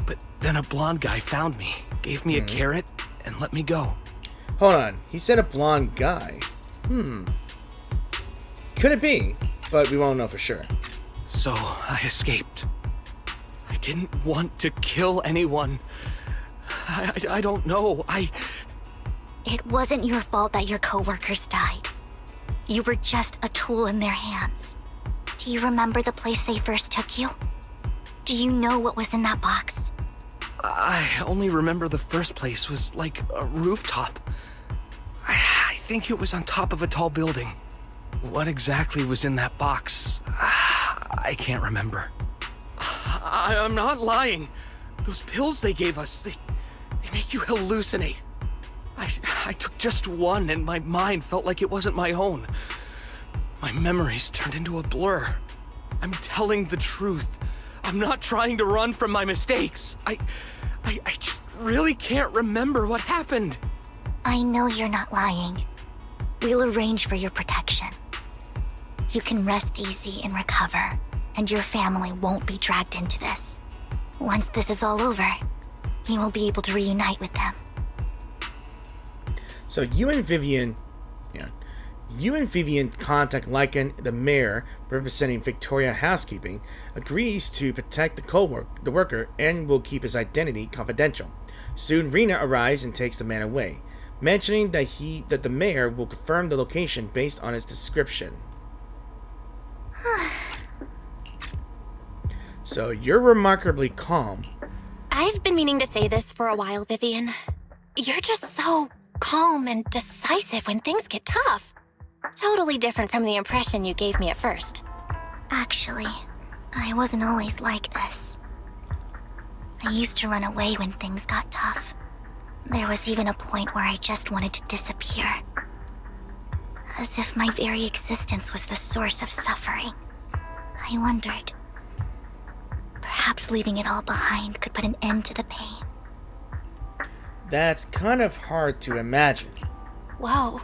But then a blonde guy found me, gave me a carrot, and let me go. Hold on. He said a blonde guy. Could it be? But we won't know for sure. So I escaped. I didn't want to kill anyone. I don't know. It wasn't your fault that your coworkers died. You were just a tool in their hands. Do you remember the place they first took you? Do you know what was in that box? I only remember the first place was like a rooftop. I think it was on top of a tall building. What exactly was in that box? I can't remember. I'm not lying. Those pills they gave us, they make you hallucinate. I took just one and my mind felt like it wasn't my own. My memories turned into a blur. I'm telling the truth. I'm not trying to run from my mistakes. I just really can't remember what happened. I know you're not lying. We'll arrange for your protection. You can rest easy and recover, and your family won't be dragged into this. Once this is all over, you will be able to reunite with them. So you and Vivian contact Lycan, the mayor, representing Victoria Housekeeping, agrees to protect the worker and will keep his identity confidential. Soon Rena arrives and takes the man away, mentioning that the mayor will confirm the location based on his description. So you're remarkably calm. I've been meaning to say this for a while, Vivian. You're just so calm and decisive when things get tough. Totally different from the impression you gave me at first. Actually, I wasn't always like this. I used to run away when things got tough. There was even a point where I just wanted to disappear. As if my very existence was the source of suffering. I I wondered. Perhaps leaving it all behind could put an end to the pain. That's kind of hard to imagine. Whoa.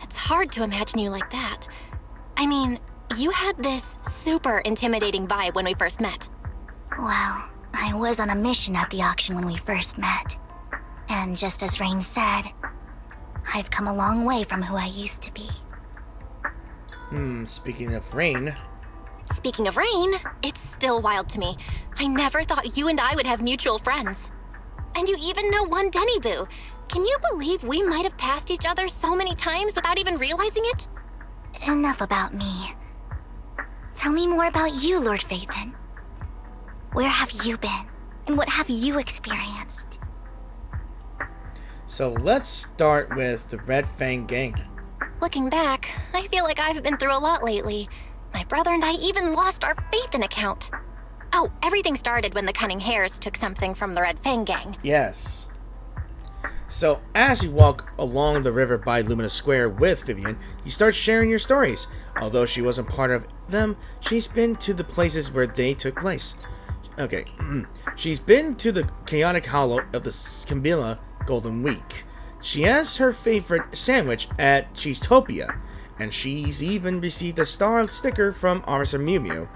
It's hard to imagine you like that. I mean, you had this super intimidating vibe when we first met. Well, I was on a mission at the auction when we first met. And just as Rain said, I've come a long way from who I used to be. Speaking of Rain. Speaking of Rain, it's still wild to me. I never thought you and I would have mutual friends. And you even know one Denny Boo. Can you believe we might have passed each other so many times without even realizing it? Enough about me. Tell me more about you, Lord Phaethon. Where have you been? And what have you experienced? So let's start with the Red Fang gang. Looking back, I feel like I've been through a lot lately. My brother and I even lost our Phaethon account. Oh, everything started when the Cunning Hares took something from the Red Fang gang. Yes. So as you walk along the river by Lumina Square with Vivian, you start sharing your stories. Although she wasn't part of them, she's been to the places where they took place. Okay, she's been to the chaotic hollow of the Camilla Golden Week. She has her favorite sandwich at Cheesetopia, and she's even received a star sticker from Officer Mew Mew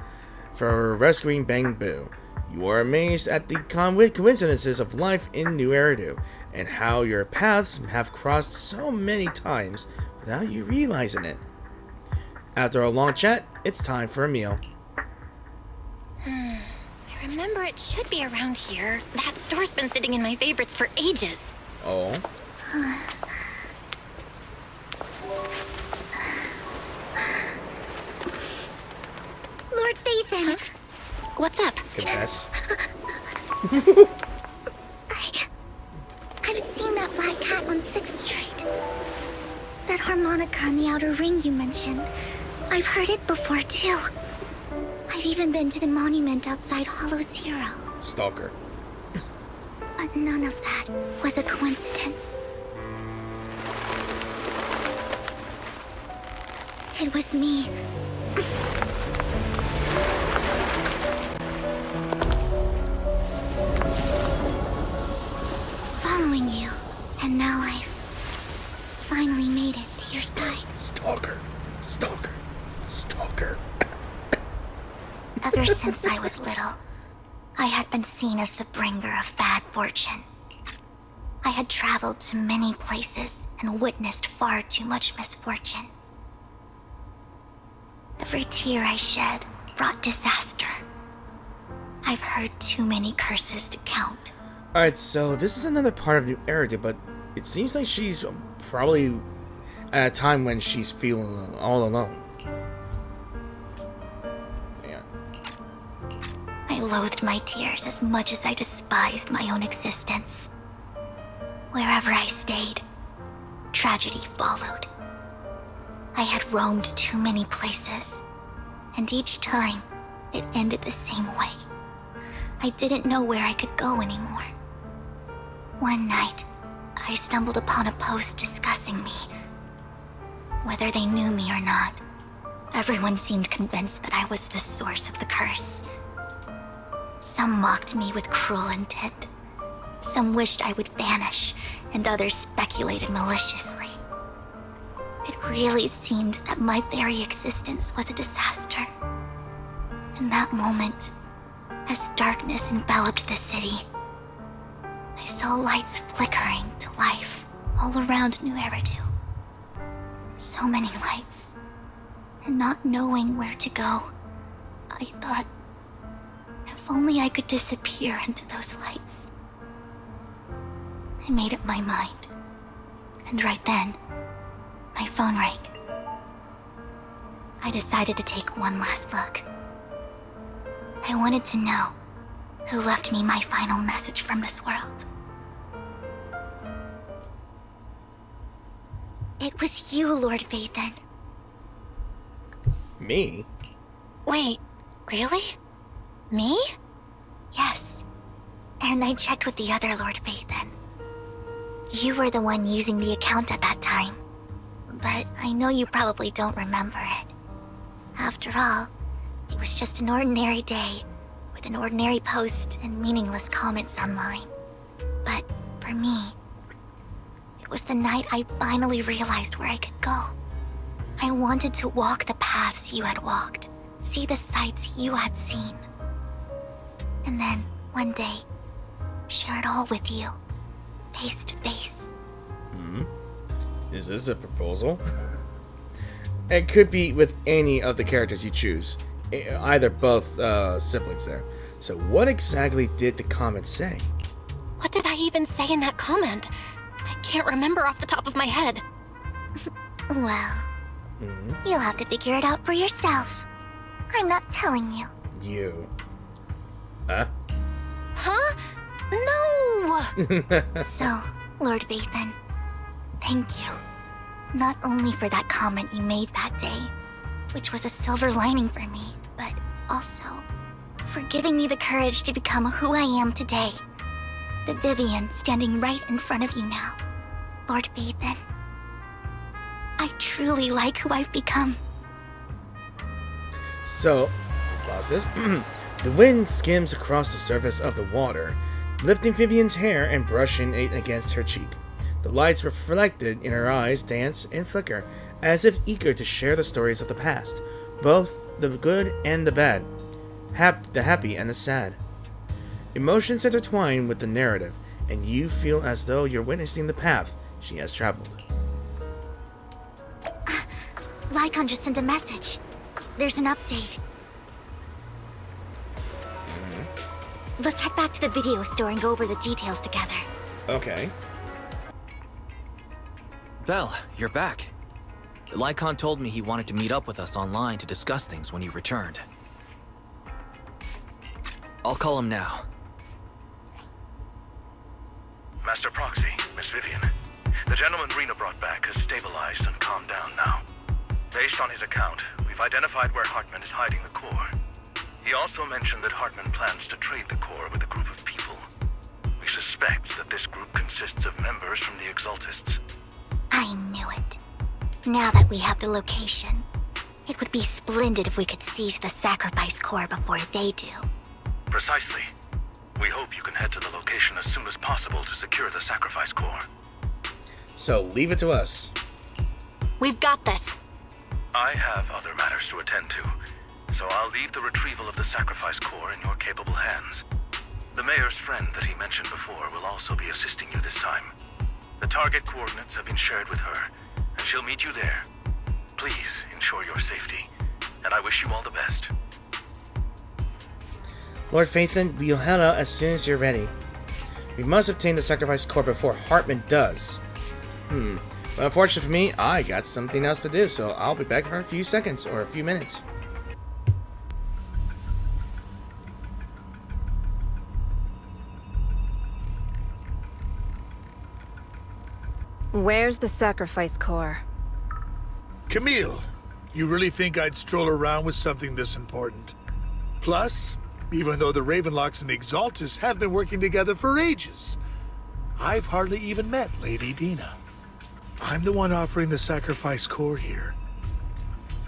for rescuing Bang Boo. You are amazed at the coincidences of life in New Eridu, and how your paths have crossed so many times without you realizing it. After a long chat, it's time for a meal. I remember it should be around here. That store's been sitting in my favorites for ages. Oh? Lord Phaethon! What's up? Confess. I've seen that black cat on 6th Street. That harmonica in the outer ring you mentioned. I've heard it before, too. I've even been to the monument outside Hollow Zero. Stalker. But none of that was a coincidence. It was me. Following you, and now I've finally made it to your side. Stalker. Stalker. Stalker. Ever since I was little, I had been seen as the bringer of bad fortune. I had traveled to many places and witnessed far too much misfortune. Every tear I shed brought disaster. I've heard too many curses to count. Alright, so this is another part of New Eridu, but it seems like she's probably at a time when she's feeling all alone. Yeah. I loathed my tears as much as I despised my own existence. Wherever I stayed, tragedy followed. I had roamed too many places, and each time, it ended the same way. I didn't know where I could go anymore. One night, I stumbled upon a post discussing me. Whether they knew me or not, everyone seemed convinced that I was the source of the curse. Some mocked me with cruel intent. Some wished I would vanish, and others speculated maliciously. It really seemed that my very existence was a disaster. In that moment, as darkness enveloped the city, I saw lights flickering to life all around New Eridu. So many lights, and not knowing where to go, I thought, if only I could disappear into those lights. I made up my mind, and right then, my phone rang. I decided to take one last look. I wanted to know who left me my final message from this world. It was you, Lord Phaethon. Me? Wait, really? Me? Yes. And I checked with the other Lord Phaethon. You were the one using the account at that time. But I know you probably don't remember it. After all, it was just an ordinary day, with an ordinary post and meaningless comments online. But for me, it was the night I finally realized where I could go. I wanted to walk the paths you had walked, see the sights you had seen. And then, one day, share it all with you, face to face. Is this a proposal? It could be with any of the characters you choose. Either both siblings there. So what exactly did the comment say? What did I even say in that comment? I can't remember off the top of my head. Well, you'll have to figure it out for yourself. I'm not telling you. You. Huh? Huh? No! So, Lord Vathan, thank you. Not only for that comment you made that day, which was a silver lining for me, but also for giving me the courage to become who I am today. The Vivian standing right in front of you now. Lord Vathan, I truly like who I've become. So, pause this. The wind skims across the surface of the water, lifting Vivian's hair and brushing it against her cheek. The lights reflected in her eyes dance and flicker, as if eager to share the stories of the past, both the good and the bad, the happy and the sad. Emotions intertwine with the narrative, and you feel as though you're witnessing the path she has traveled. Lycon just sent a message. There's an update. Let's head back to the video store and go over the details together. Okay. Belle, you're back. Lycon told me he wanted to meet up with us online to discuss things when you returned. I'll call him now. Master Proxy, Miss Vivian. The gentleman Rena brought back has stabilized and calmed down now. Based on his account, we've identified where Hartman is hiding the core. He also mentioned that Hartman plans to trade the core with a group of people. We suspect that this group consists of members from the Exaltists. I knew it. Now that we have the location, it would be splendid if we could seize the sacrifice core before they do. Precisely. We hope you can head to the location as soon as possible to secure the sacrifice core. So, leave it to us. We've got this. I have other matters to attend to, so I'll leave the retrieval of the sacrifice core in your capable hands. The mayor's friend that he mentioned before will also be assisting you this time. The target coordinates have been shared with her, and she'll meet you there. Please ensure your safety, and I wish you all the best. Lord Vathan, we'll head out as soon as you're ready. We must obtain the sacrifice core before Hartman does. But unfortunately for me, I got something else to do, so I'll be back for a few seconds or a few minutes. Where's the sacrifice core? Camille, you really think I'd stroll around with something this important? Plus, even though the Ravenlocks and the Exaltists have been working together for ages, I've hardly even met Lady Dina. I'm the one offering the sacrifice core here.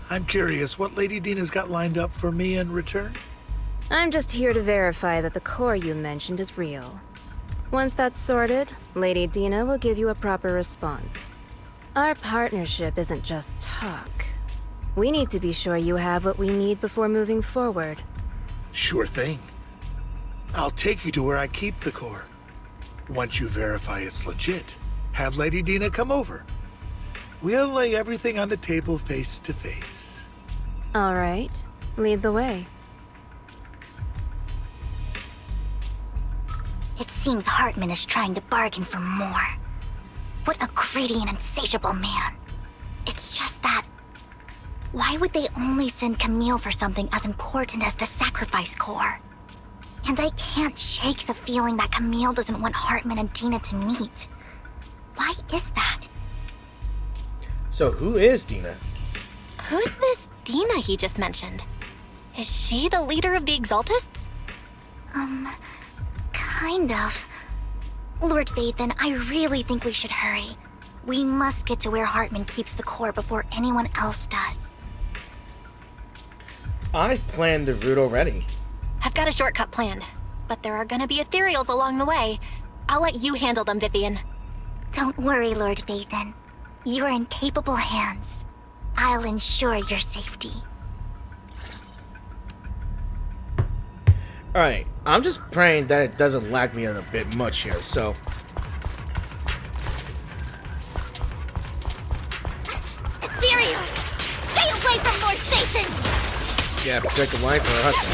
I'm curious what Lady Dina's got lined up for me in return? I'm just here to verify that the core you mentioned is real. Once that's sorted, Lady Dina will give you a proper response. Our partnership isn't just talk. We need to be sure you have what we need before moving forward. Sure thing. I'll take you to where I keep the core. Once you verify it's legit, have Lady Dina come over. We'll lay everything on the table face to face. All right, lead the way. It seems Hartman is trying to bargain for more. What a greedy and insatiable man. It's just that... why would they only send Camille for something as important as the sacrifice core? And I can't shake the feeling that Camille doesn't want Hartman and Dina to meet. Why is that? So who is Dina? Who's this Dina he just mentioned? Is she the leader of the Exaltists? Kind of. Lord Vathan, I really think we should hurry. We must get to where Hartman keeps the core before anyone else does. I planned the route already. I've got a shortcut planned, but there are gonna be ethereals along the way. I'll let you handle them, Vivian. Don't worry, Lord Vathan. You are in capable hands. I'll ensure your safety. Alright, I'm just praying that it doesn't lag me a bit much here, so... Ethereals! Stay away from Lord Vathan! Yeah, protect the wife or her husband.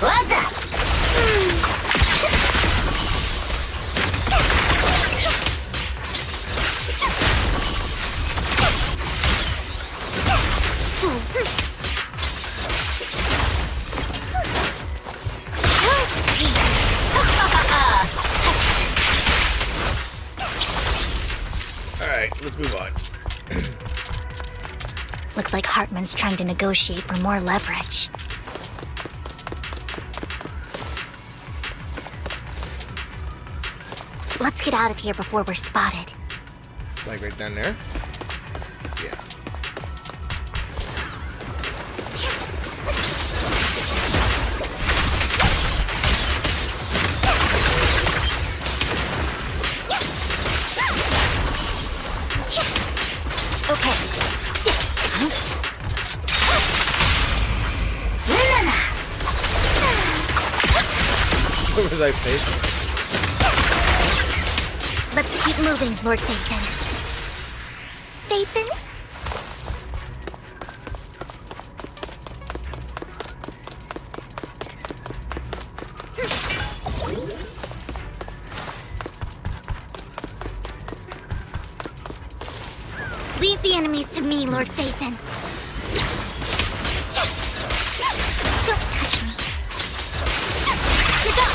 What's up? Alright, let's move on. Looks like Hartman's trying to negotiate for more leverage. Let's get out of here before we're spotted. Like right down there? Yeah. Okay. What was I facing? Let's keep moving, Lord Vathan. Vathan? Leave the enemies to me, Lord Vathan. Don't touch me. You go.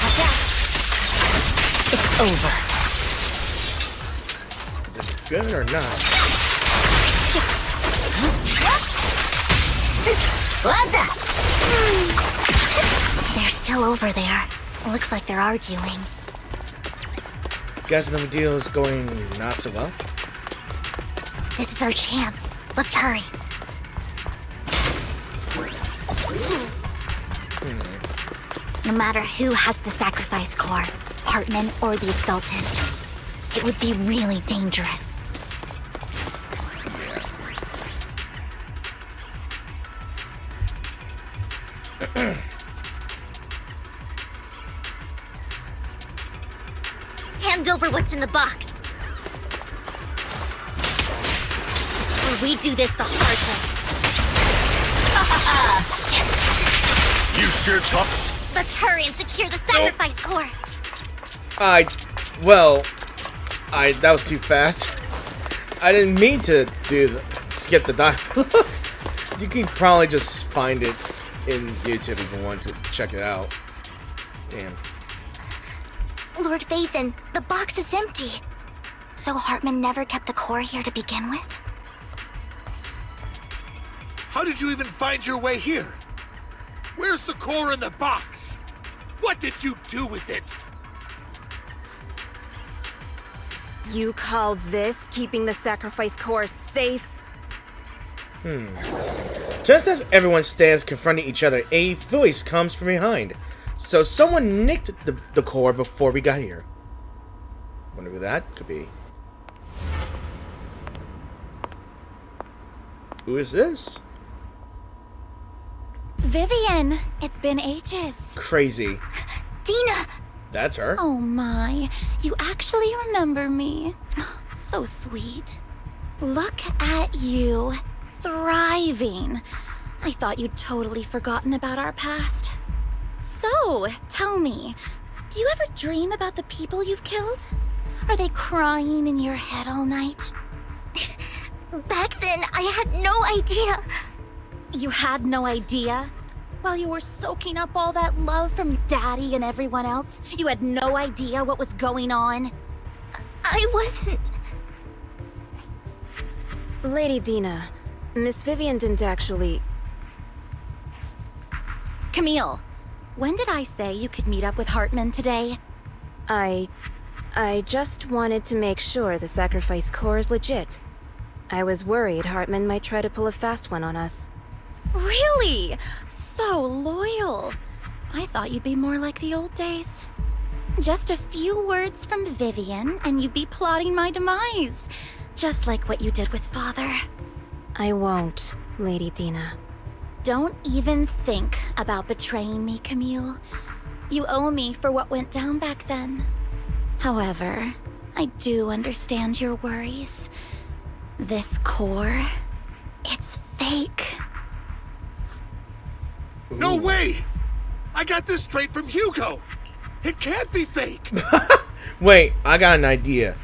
Watch out. It's over. Is it good or not? What's up? They're still over there. Looks like they're arguing. Guessing the deal is going not so well. This is our chance. Let's hurry. No matter who has the sacrifice core, Hartman or the Exaltists, it would be really dangerous. Hand over what's in the box. Or we do this the hard way. You sure tough? Let's hurry and secure the sacrifice core. That was too fast. I didn't mean to skip the dialogue. You can probably just find it in YouTube if you want to check it out. Damn. Lord Vathan, the box is empty. So Hartman never kept the core here to begin with? How did you even find your way here? Where's the core in the box? What did you do with it? You call this keeping the sacrifice core safe? Just as everyone stands confronting each other, a voice comes from behind. So someone nicked the core before we got here. Wonder who that could be. Who is this? Vivian, it's been ages. Crazy. Dina! That's her. Oh my, you actually remember me. So sweet. Look at you, thriving. I thought you'd totally forgotten about our past. So, tell me, do you ever dream about the people you've killed? Are they crying in your head all night? Back then, I had no idea. You had no idea? While you were soaking up all that love from Daddy and everyone else, you had no idea what was going on? I wasn't. Lady Dina, Miss Vivian didn't actually... Camille, when did I say you could meet up with Hartman today? I I just wanted to make sure the sacrifice core is legit. I was worried Hartman might try to pull a fast one on us. Really? So loyal. I thought you'd be more like the old days. Just a few words from Vivian, and you'd be plotting my demise. Just like what you did with Father. I won't, Lady Dina. Don't even think about betraying me, Camille. You owe me for what went down back then. However, I do understand your worries. This core, it's fake. No way! I got this straight from Hugo! It can't be fake! Wait, I got an idea.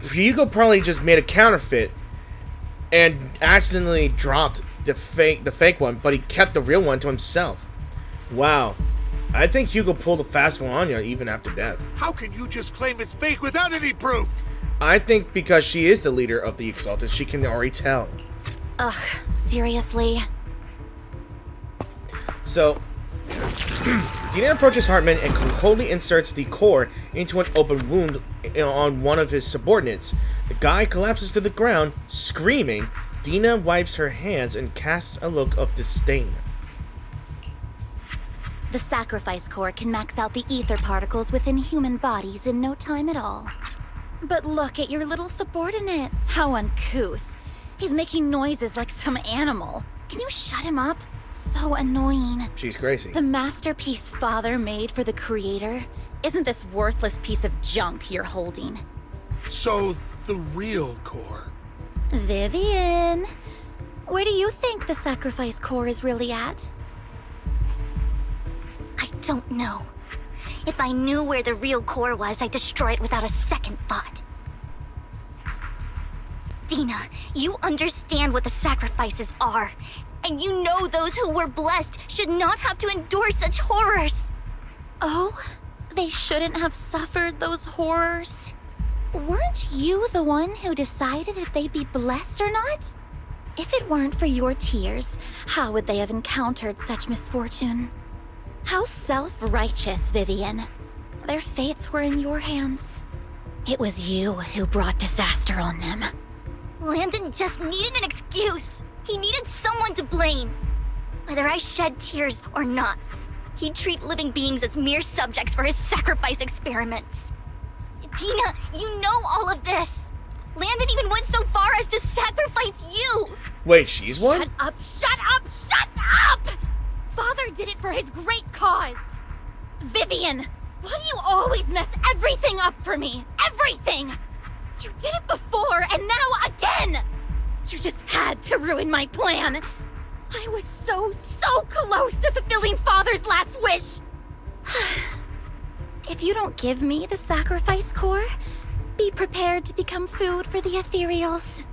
Hugo probably just made a counterfeit and accidentally dropped the fake one, but he kept the real one to himself. Wow. I think Hugo pulled a fast one on you even after death. How can you just claim it's fake without any proof? I think because she is the leader of the Exaltists, she can already tell. Ugh, seriously? So, Dina approaches Hartman and coldly inserts the core into an open wound on one of his subordinates. The guy collapses to the ground, screaming. Dina wipes her hands and casts a look of disdain. The sacrifice core can max out the ether particles within human bodies in no time at all. But look at your little subordinate. How uncouth. He's making noises like some animal. Can you shut him up? So annoying. She's crazy. The masterpiece Father made for the Creator isn't this worthless piece of junk you're holding. So, the real core. Vivian, where do you think the sacrifice core is really at? I don't know. If I knew where the real core was, I'd destroy it without a second thought. Dina, you understand what the sacrifices are. And you know those who were blessed should not have to endure such horrors. Oh, they shouldn't have suffered those horrors. Weren't you the one who decided if they'd be blessed or not? If it weren't for your tears, how would they have encountered such misfortune? How self-righteous, Vivian. Their fates were in your hands. It was you who brought disaster on them. Landon just needed an excuse. He needed someone to blame. Whether I shed tears or not, he'd treat living beings as mere subjects for his sacrifice experiments. Dina, you know all of this. Landon even went so far as to sacrifice you. Wait, she's one? Shut up, shut up, shut up! Father did it for his great cause. Vivian, why do you always mess everything up for me? Everything! You did it before, and now again! You just had to ruin my plan. I was so close to fulfilling Father's last wish. If you don't give me the sacrifice core, be prepared to become food for the ethereals.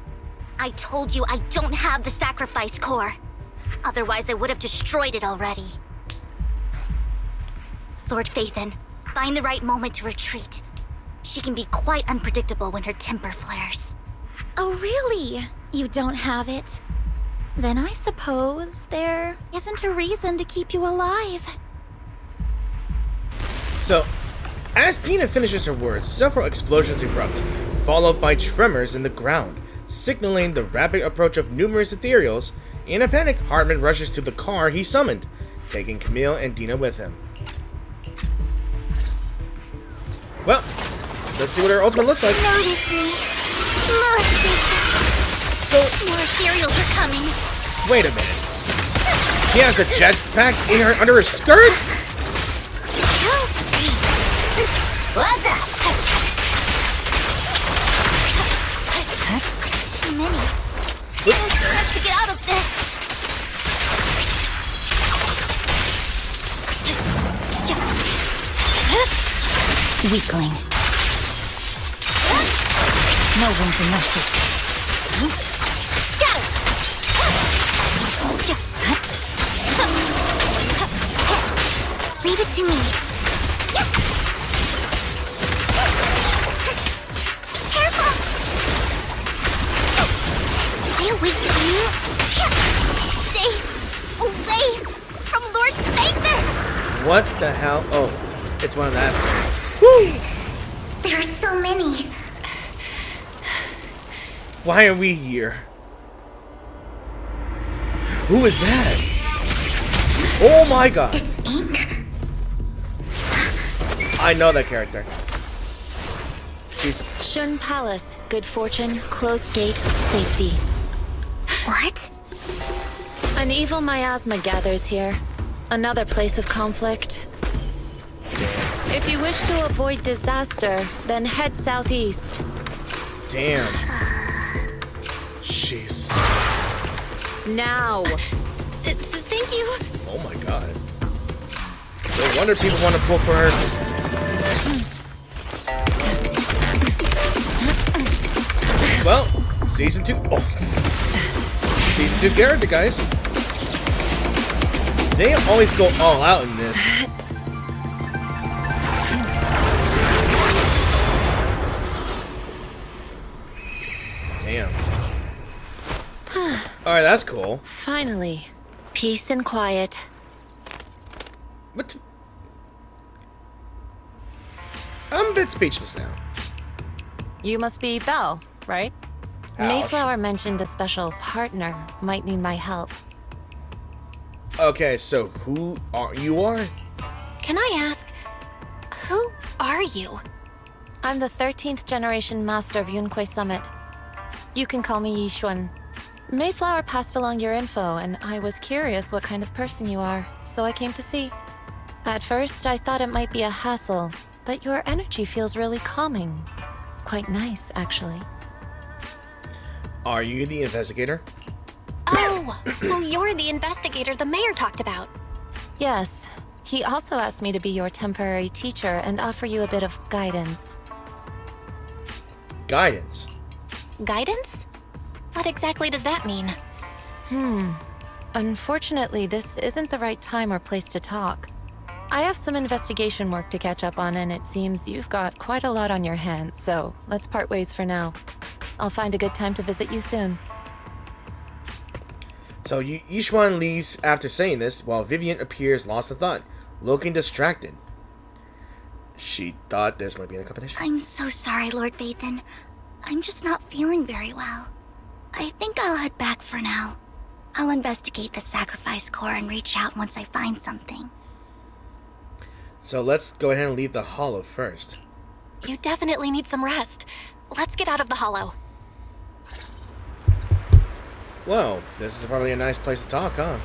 I told you I don't have the sacrifice core. Otherwise, I would have destroyed it already. Lord Phaethon, find the right moment to retreat. She can be quite unpredictable when her temper flares. Oh, really? You don't have it? Then I suppose there isn't a reason to keep you alive. So, as Dina finishes her words, several explosions erupt, followed by tremors in the ground, signaling the rapid approach of numerous ethereals. In a panic, Hartman rushes to the car he summoned, taking Camille and Dina with him. Well, let's see what her ultimate looks like. Notice me. Lord Phaethon. So, more ethereals are coming. Wait a minute. She has a jetpack in her under her skirt? Help me. What's up? Too many. We have to get out of this. Weakling. No room for mercy. Leave it to me. Careful! Stay away from you. Stay away from Lord Phaethon! What the hell? Oh, it's one of that. Woo! There are so many. Why are we here? Who is that? Oh my god. It's ink. I know that character. She's... Shun Palace, good fortune, closed gate, safety. What? An evil miasma gathers here. Another place of conflict. If you wish to avoid disaster, then head southeast. Damn. Jeez. Now. Thank you. Oh my god. No wonder people want to pull for her. Well, season 2. Oh. Season 2 character, guys. They always go all out in this. Damn. Alright, that's cool. Finally. Peace and quiet. What? I'm a bit speechless now. You must be Belle, right? Ouch. Mayflower mentioned a special partner might need my help. Okay, so who are you? Can I ask, who are you? I'm the 13th generation master of Yunque Summit. You can call me Yishuan. Mayflower passed along your info, and I was curious what kind of person you are, so I came to see. At first, I thought it might be a hassle, but your energy feels really calming. Quite nice, actually. Are you the investigator? Oh, so you're the investigator the mayor talked about. Yes. He also asked me to be your temporary teacher and offer you a bit of guidance. Guidance? Guidance? What exactly does that mean? Unfortunately, this isn't the right time or place to talk. I have some investigation work to catch up on, and it seems you've got quite a lot on your hands, so let's part ways for now. I'll find a good time to visit you soon. So Yishuan leaves after saying this, while Vivian appears lost in thought, looking distracted. She thought this might be in a competition. I'm so sorry, Lord Vathan. I'm just not feeling very well. I think I'll head back for now. I'll investigate the sacrifice core and reach out once I find something. So let's go ahead and leave the hollow first. You definitely need some rest. Let's get out of the hollow. Well, this is probably a nice place to talk, huh?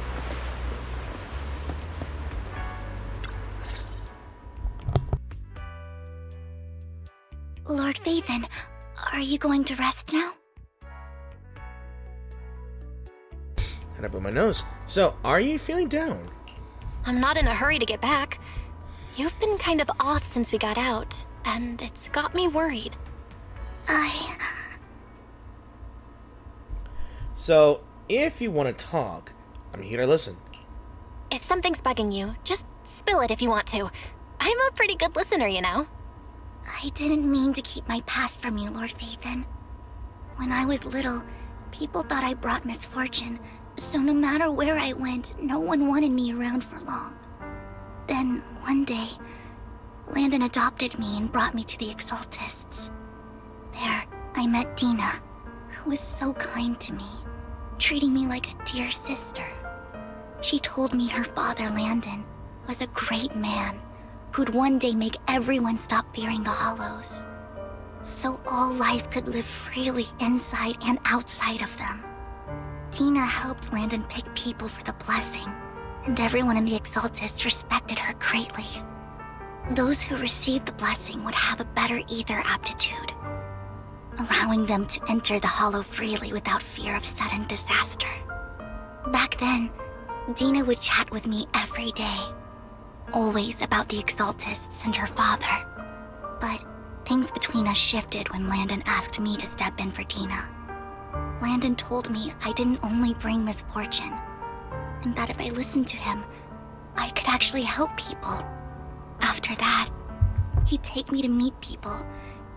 Lord Vathan, are you going to rest now? And I blew my nose. So, are you feeling down? I'm not in a hurry to get back. You've been kind of off since we got out, and it's got me worried. So, if you want to talk, I'm here to listen. If something's bugging you, just spill it if you want to. I'm a pretty good listener, you know. I didn't mean to keep my past from you, Lord Vathan. When I was little, people thought I brought misfortune, so no matter where I went, no one wanted me around for long. Then, one day, Landon adopted me and brought me to the Exaltists. There, I met Dina, who was so kind to me, treating me like a dear sister. She told me her father, Landon, was a great man who'd one day make everyone stop fearing the Hollows, so all life could live freely inside and outside of them. Dina helped Landon pick people for the blessing, and everyone in the Exaltists respected her greatly. Those who received the blessing would have a better ether aptitude, allowing them to enter the Hollow freely without fear of sudden disaster. Back then, Dina would chat with me every day, always about the Exaltists and her father. But things between us shifted when Landon asked me to step in for Dina. Landon told me I didn't only bring misfortune, and that if I listened to him, I could actually help people. After that, he'd take me to meet people,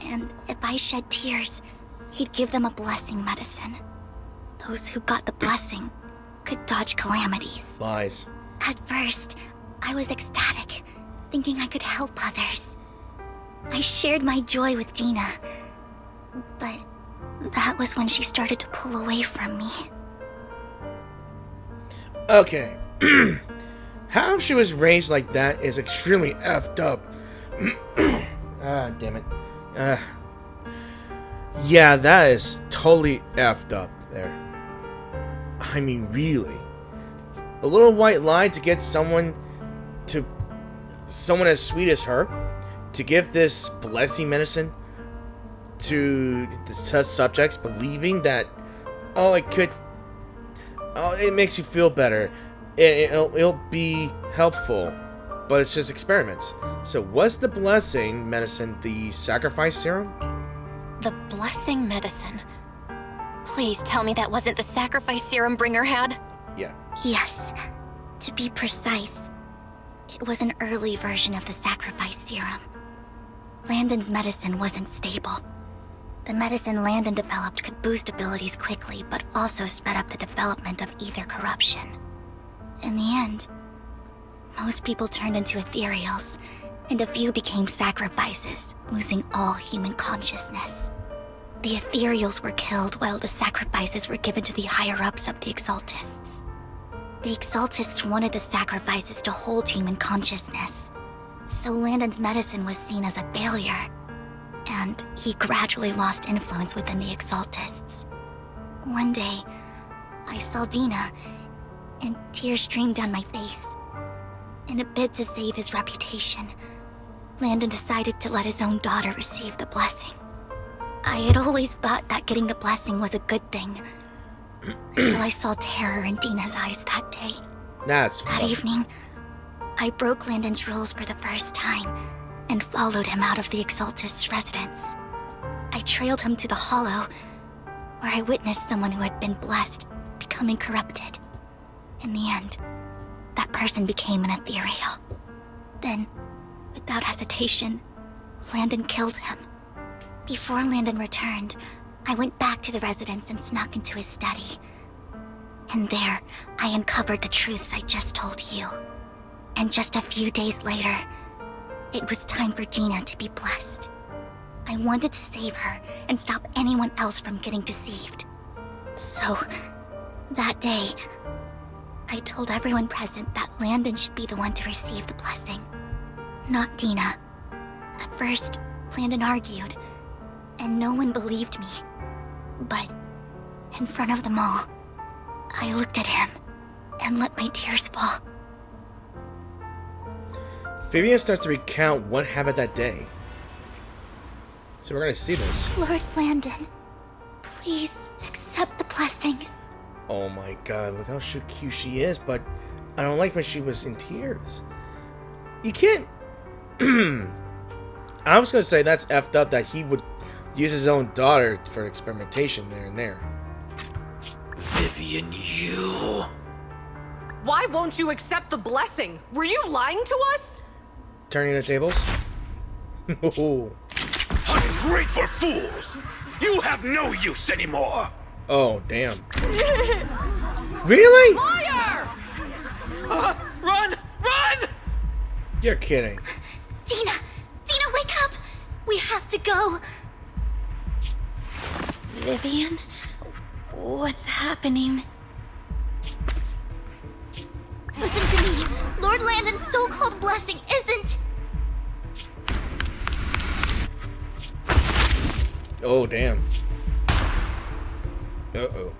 and if I shed tears, he'd give them a blessing medicine. Those who got the blessing could dodge calamities. Lies. At first, I was ecstatic, thinking I could help others. I shared my joy with Dina. But that was when she started to pull away from me. Okay. How she was raised like that is extremely effed up. Ah, damn it. Yeah, that is totally effed up there. I mean, really. A little white lie to get someone as sweet as her to give this blessing medicine to the test subjects, believing that, it makes you feel better. It'll be helpful, but it's just experiments. So was the blessing medicine the sacrifice serum? The blessing medicine. Please tell me that wasn't the sacrifice serum Bringer had? Yeah. Yes. To be precise, it was an early version of the sacrifice serum. Landon's medicine wasn't stable. The medicine Landon developed could boost abilities quickly, but also sped up the development of ether corruption. In the end, most people turned into ethereals, and a few became sacrifices, losing all human consciousness. The ethereals were killed while the sacrifices were given to the higher-ups of the Exaltists. The Exaltists wanted the sacrifices to hold human consciousness, so Landon's medicine was seen as a failure, and he gradually lost influence within the Exaltists. One day, I saw Dina, and tears streamed down my face. In a bid to save his reputation, Landon decided to let his own daughter receive the blessing. I had always thought that getting the blessing was a good thing, until I saw terror in Dina's eyes that day. That evening, I broke Landon's rules for the first time, and followed him out of the Exaltist's residence. I trailed him to the Hollow, where I witnessed someone who had been blessed becoming corrupted. In the end, that person became an ethereal. Then, without hesitation, Landon killed him. Before Landon returned, I went back to the residence and snuck into his study. And there, I uncovered the truths I just told you. And just a few days later, it was time for Dina to be blessed. I wanted to save her and stop anyone else from getting deceived. So, that day, I told everyone present that Landon should be the one to receive the blessing, not Dina. At first, Landon argued, and no one believed me. But, in front of them all, I looked at him and let my tears fall. Vivian starts to recount what happened that day. So we're gonna see this. Lord Landon, please accept the blessing. Oh my god, look how cute she is, but I don't like when she was in tears. You can't... I was gonna say that's effed up that he would use his own daughter for experimentation there and there. Vivian, you... Why won't you accept the blessing? Were you lying to us? Turning the tables? Ungrateful fools! You have no use anymore! Oh, damn. Really? Liar! Run! Run! You're kidding. Dina! Dina, wake up! We have to go! Vivian? What's happening? Listen to me! Lord Landon's so-called blessing isn't... Oh, damn. Uh-oh.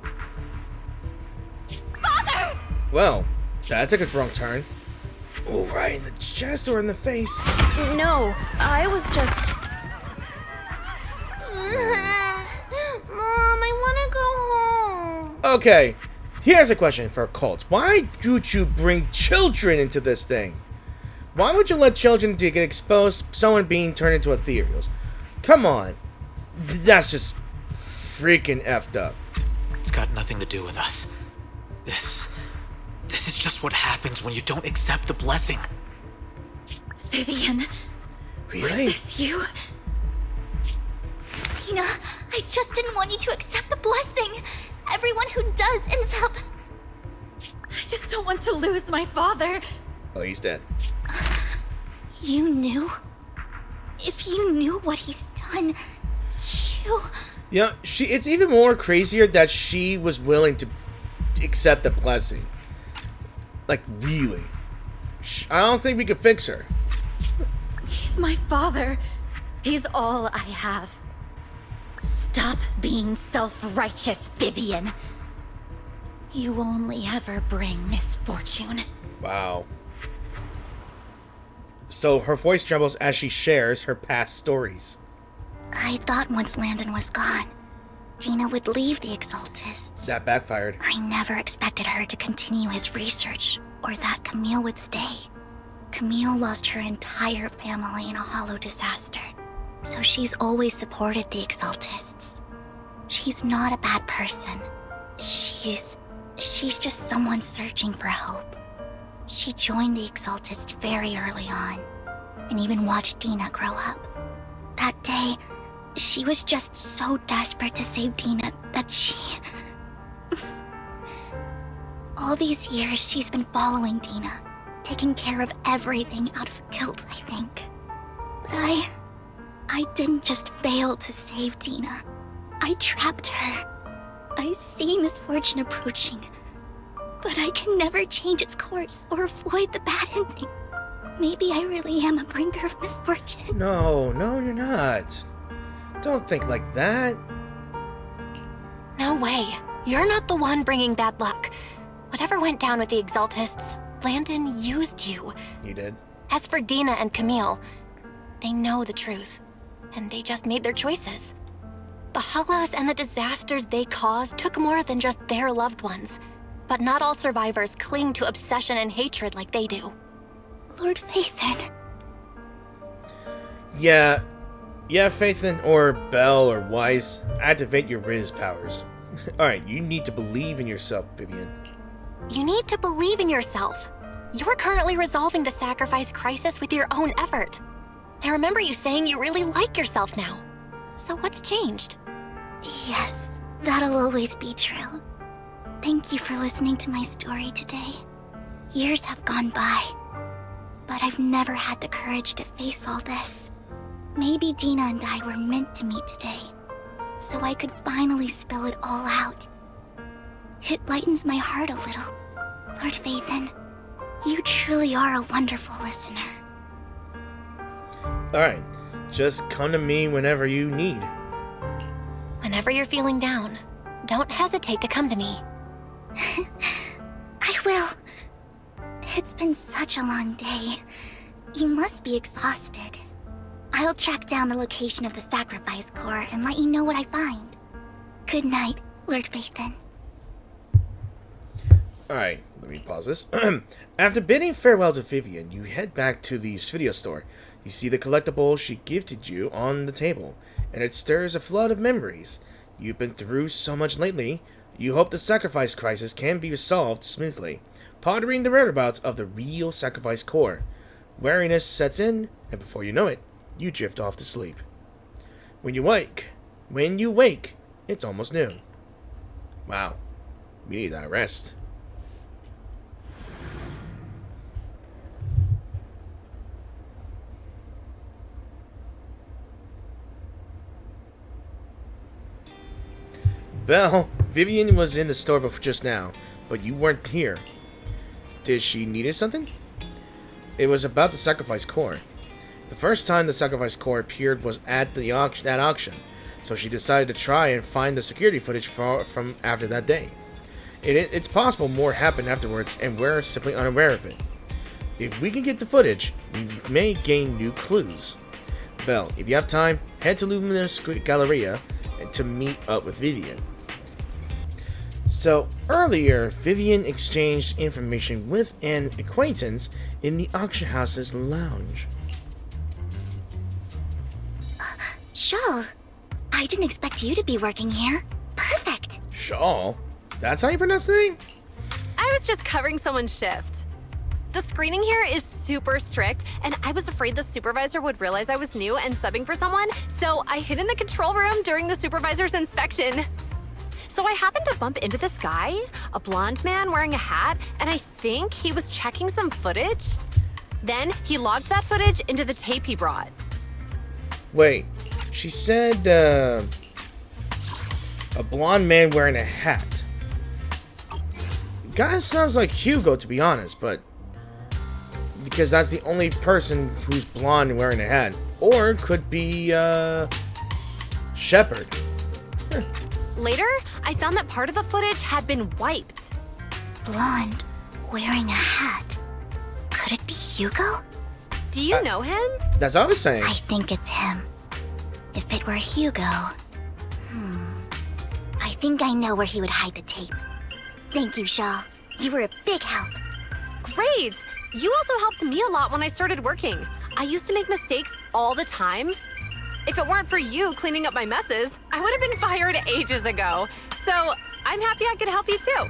Father! Well, that took a wrong turn. Oh, right in the chest or in the face? No, I was just... Mom, I want to go home. Okay, here's a question for cults. Why would you bring children into this thing? Why would you let children get exposed to someone being turned into ethereals? Come on. That's just freaking effed up. It's got nothing to do with us. This is just what happens when you don't accept the blessing. Vivian? Really? Was this you? Dina, I just didn't want you to accept the blessing. Everyone who does ends up... I just don't want to lose my father. Oh, he's dead. You knew? If you knew what he's done, you... Yeah, it's even more crazier that she was willing to accept the blessing. Like, really. I don't think we could fix her. He's my father. He's all I have. Stop being self-righteous, Vivian. You only ever bring misfortune. Wow. So her voice trembles as she shares her past stories. I thought once Landon was gone, Dina would leave the Exaltists. That backfired. I never expected her to continue his research, or that Camille would stay. Camille lost her entire family in a hollow disaster, so she's always supported the Exaltists. She's not a bad person. She's just someone searching for hope. She joined the Exaltists very early on, and even watched Dina grow up. That day, she was just so desperate to save Dina that she... All these years, she's been following Dina, taking care of everything out of guilt, I think. But I didn't just fail to save Dina. I trapped her. I see misfortune approaching, but I can never change its course or avoid the bad ending. Maybe I really am a bringer of misfortune. No, you're not. Don't think like that. No way. You're not the one bringing bad luck. Whatever went down with the Exaltists, Landon used you. You did. As for Dina and Camille, they know the truth, and they just made their choices. The hollows and the disasters they caused took more than just their loved ones. But not all survivors cling to obsession and hatred like they do. Lord Phaethon. Yeah, Phaethon or Belle or Weiss, activate your Riz powers. Alright, you need to believe in yourself, Vivian. You need to believe in yourself. You're currently resolving the sacrifice crisis with your own effort. I remember you saying you really like yourself now. So what's changed? Yes, that'll always be true. Thank you for listening to my story today. Years have gone by, but I've never had the courage to face all this. Maybe Dina and I were meant to meet today, so I could finally spill it all out. It lightens my heart a little. Lord Phaethon, you truly are a wonderful listener. Alright, just come to me whenever you need. Whenever you're feeling down, don't hesitate to come to me. I will. It's been such a long day. You must be exhausted. I'll track down the location of the sacrifice core and let you know what I find. Good night, Lord Phaethon. Alright, let me pause this. After bidding farewell to Vivian, you head back to the video store. You see the collectible she gifted you on the table, and it stirs a flood of memories. You've been through so much lately. You hope the sacrifice crisis can be resolved smoothly, pondering the whereabouts of the real sacrifice core. Weariness sets in, and before you know it, you drift off to sleep. When you wake, it's almost noon. Wow, we need that rest. Belle, Vivian was in the store before just now, but you weren't here. Did she needed something? It was about the sacrifice core. The first time the sacrifice core appeared was at the auction, so she decided to try and find the security footage from after that day. It's possible more happened afterwards, and we're simply unaware of it. If we can get the footage, we may gain new clues. Belle, if you have time, head to Luminous Galleria to meet up with Vivian. So, earlier, Vivian exchanged information with an acquaintance in the auction house's lounge. Shawl, I didn't expect you to be working here. Perfect. Shawl? That's how you pronounce the name? I was just covering someone's shift. The screening here is super strict, and I was afraid the supervisor would realize I was new and subbing for someone, so I hid in the control room during the supervisor's inspection. So I happened to bump into this guy, a blonde man wearing a hat, and I think he was checking some footage. Then he logged that footage into the tape he brought. Wait, she said, a blonde man wearing a hat. Guy sounds like Hugo, to be honest, but... because that's the only person who's blonde and wearing a hat. Or it could be, Shepard. Later, I found that part of the footage had been wiped. Blonde, wearing a hat. Could it be Hugo? Do you know him? That's what I was saying. I think it's him. If it were Hugo... I think I know where he would hide the tape. Thank you, Shaw. You were a big help. Great! You also helped me a lot when I started working. I used to make mistakes all the time. If it weren't for you cleaning up my messes, I would have been fired ages ago. So I'm happy I could help you too. All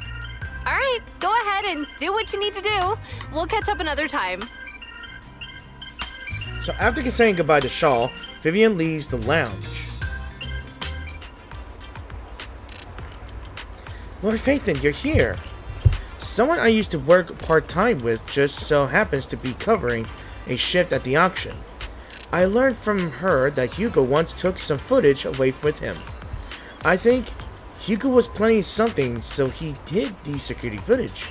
right, go ahead and do what you need to do. We'll catch up another time. So after saying goodbye to Shaw, Vivian leaves the lounge. Lord Phaethon, you're here. Someone I used to work part-time with just so happens to be covering a shift at the auction. I learned from her that Hugo once took some footage away with him. I think Hugo was planning something, so he hid the security footage.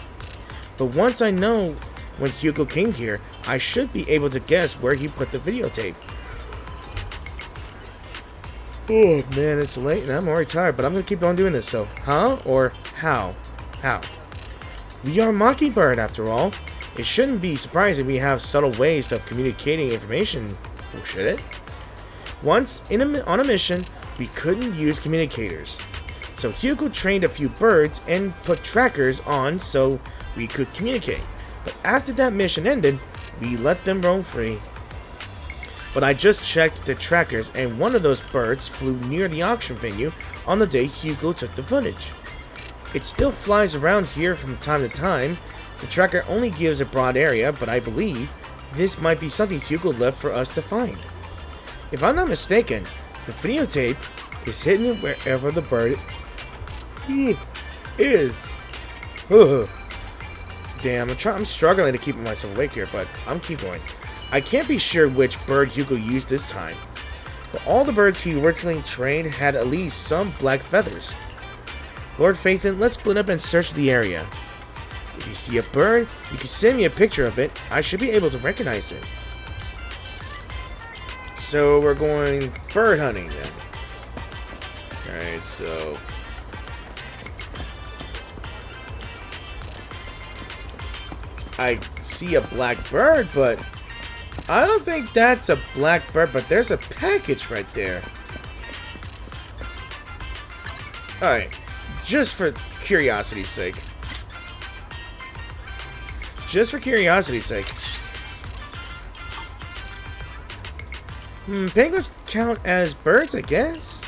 But once I know when Hugo came here, I should be able to guess where he put the videotape. Oh man, it's late and I'm already tired, but I'm gonna keep on doing this, so huh? Or how? How? We are Mockingbird after all. It shouldn't be surprising we have subtle ways of communicating information, or should it? Once on a mission, we couldn't use communicators. So Hugo trained a few birds and put trackers on so we could communicate. But after that mission ended, we let them roam free. But I just checked the trackers and one of those birds flew near the auction venue on the day Hugo took the footage. It still flies around here from time to time. The tracker only gives a broad area, but I believe this might be something Hugo left for us to find. If I'm not mistaken, the videotape is hidden wherever the bird is. Damn, I'm struggling to keep myself awake here, but I'm keep going. I can't be sure which bird Hugo used this time, but all the birds he originally trained had at least some black feathers. Lord Phaethon, let's split up and search the area. If you see a bird, you can send me a picture of it. I should be able to recognize it. So we're going bird hunting then. Alright, so... I see a black bird, but I don't think that's a black bird, but there's a package right there. Alright, just for curiosity's sake. Just for curiosity's sake. Penguins count as birds, I guess?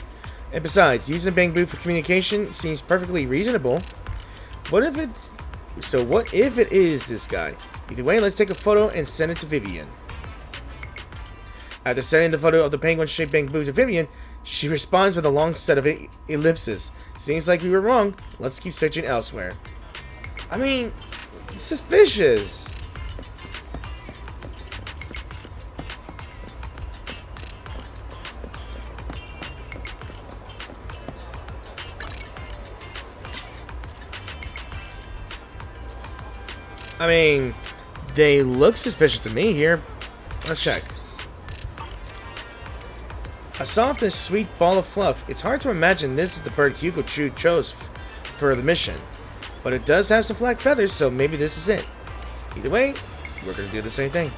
And besides, using a bamboo for communication seems perfectly reasonable. What if it's... So what if it is this guy? Either way, let's take a photo and send it to Vivian. After sending the photo of the penguin-shaped bamboo to Vivian, she responds with a long set of ellipses. Seems like we were wrong. Let's keep searching elsewhere. I mean, suspicious. I mean, they look suspicious to me here. Let's check. A soft and sweet ball of fluff. It's hard to imagine this is the bird Hugo chose for the mission. But it does have some black feathers, so maybe this is it. Either way, we're going to do the same thing.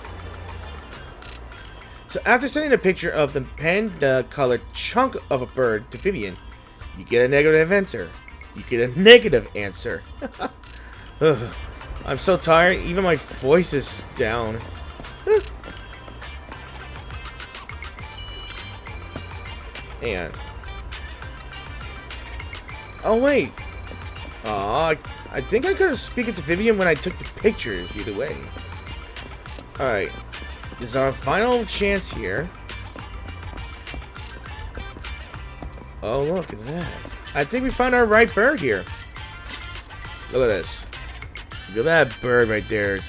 So after sending a picture of the panda-colored chunk of a bird to Vivian, you get a negative answer. You get a negative answer. I'm so tired, even my voice is down. And oh wait, I think I could have spoken to Vivian when I took the pictures. Either way, all right. This is our final chance here. Oh, look at that! I think we found our right bird here. Look at this. Look at that bird right there.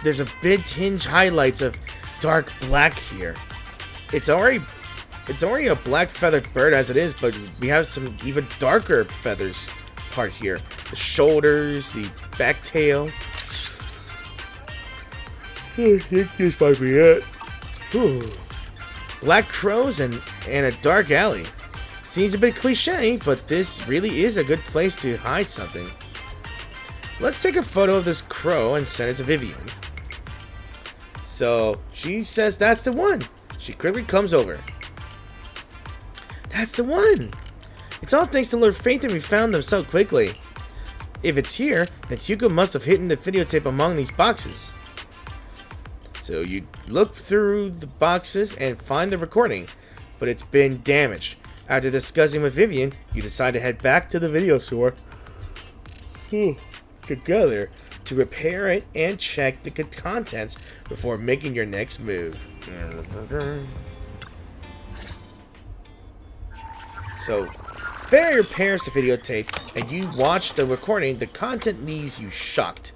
There's a big tinge highlights of dark black here. It's already a black feathered bird as it is, but we have some even darker feathers part here. The shoulders, the back tail. I think this might be it. Ooh. Black crows and a dark alley. Seems a bit cliche, but this really is a good place to hide something. Let's take a photo of this crow and send it to Vivian. So she says that's the one. She quickly comes over. That's the one! It's all thanks to Lord Faith that we found them so quickly. If it's here, then Hugo must have hidden the videotape among these boxes. So you look through the boxes and find the recording, but it's been damaged. After discussing with Vivian, you decide to head back to the video store together to repair it and check the contents before making your next move. So, Ferry repairs the videotape, and you watch the recording. The content leaves you shocked.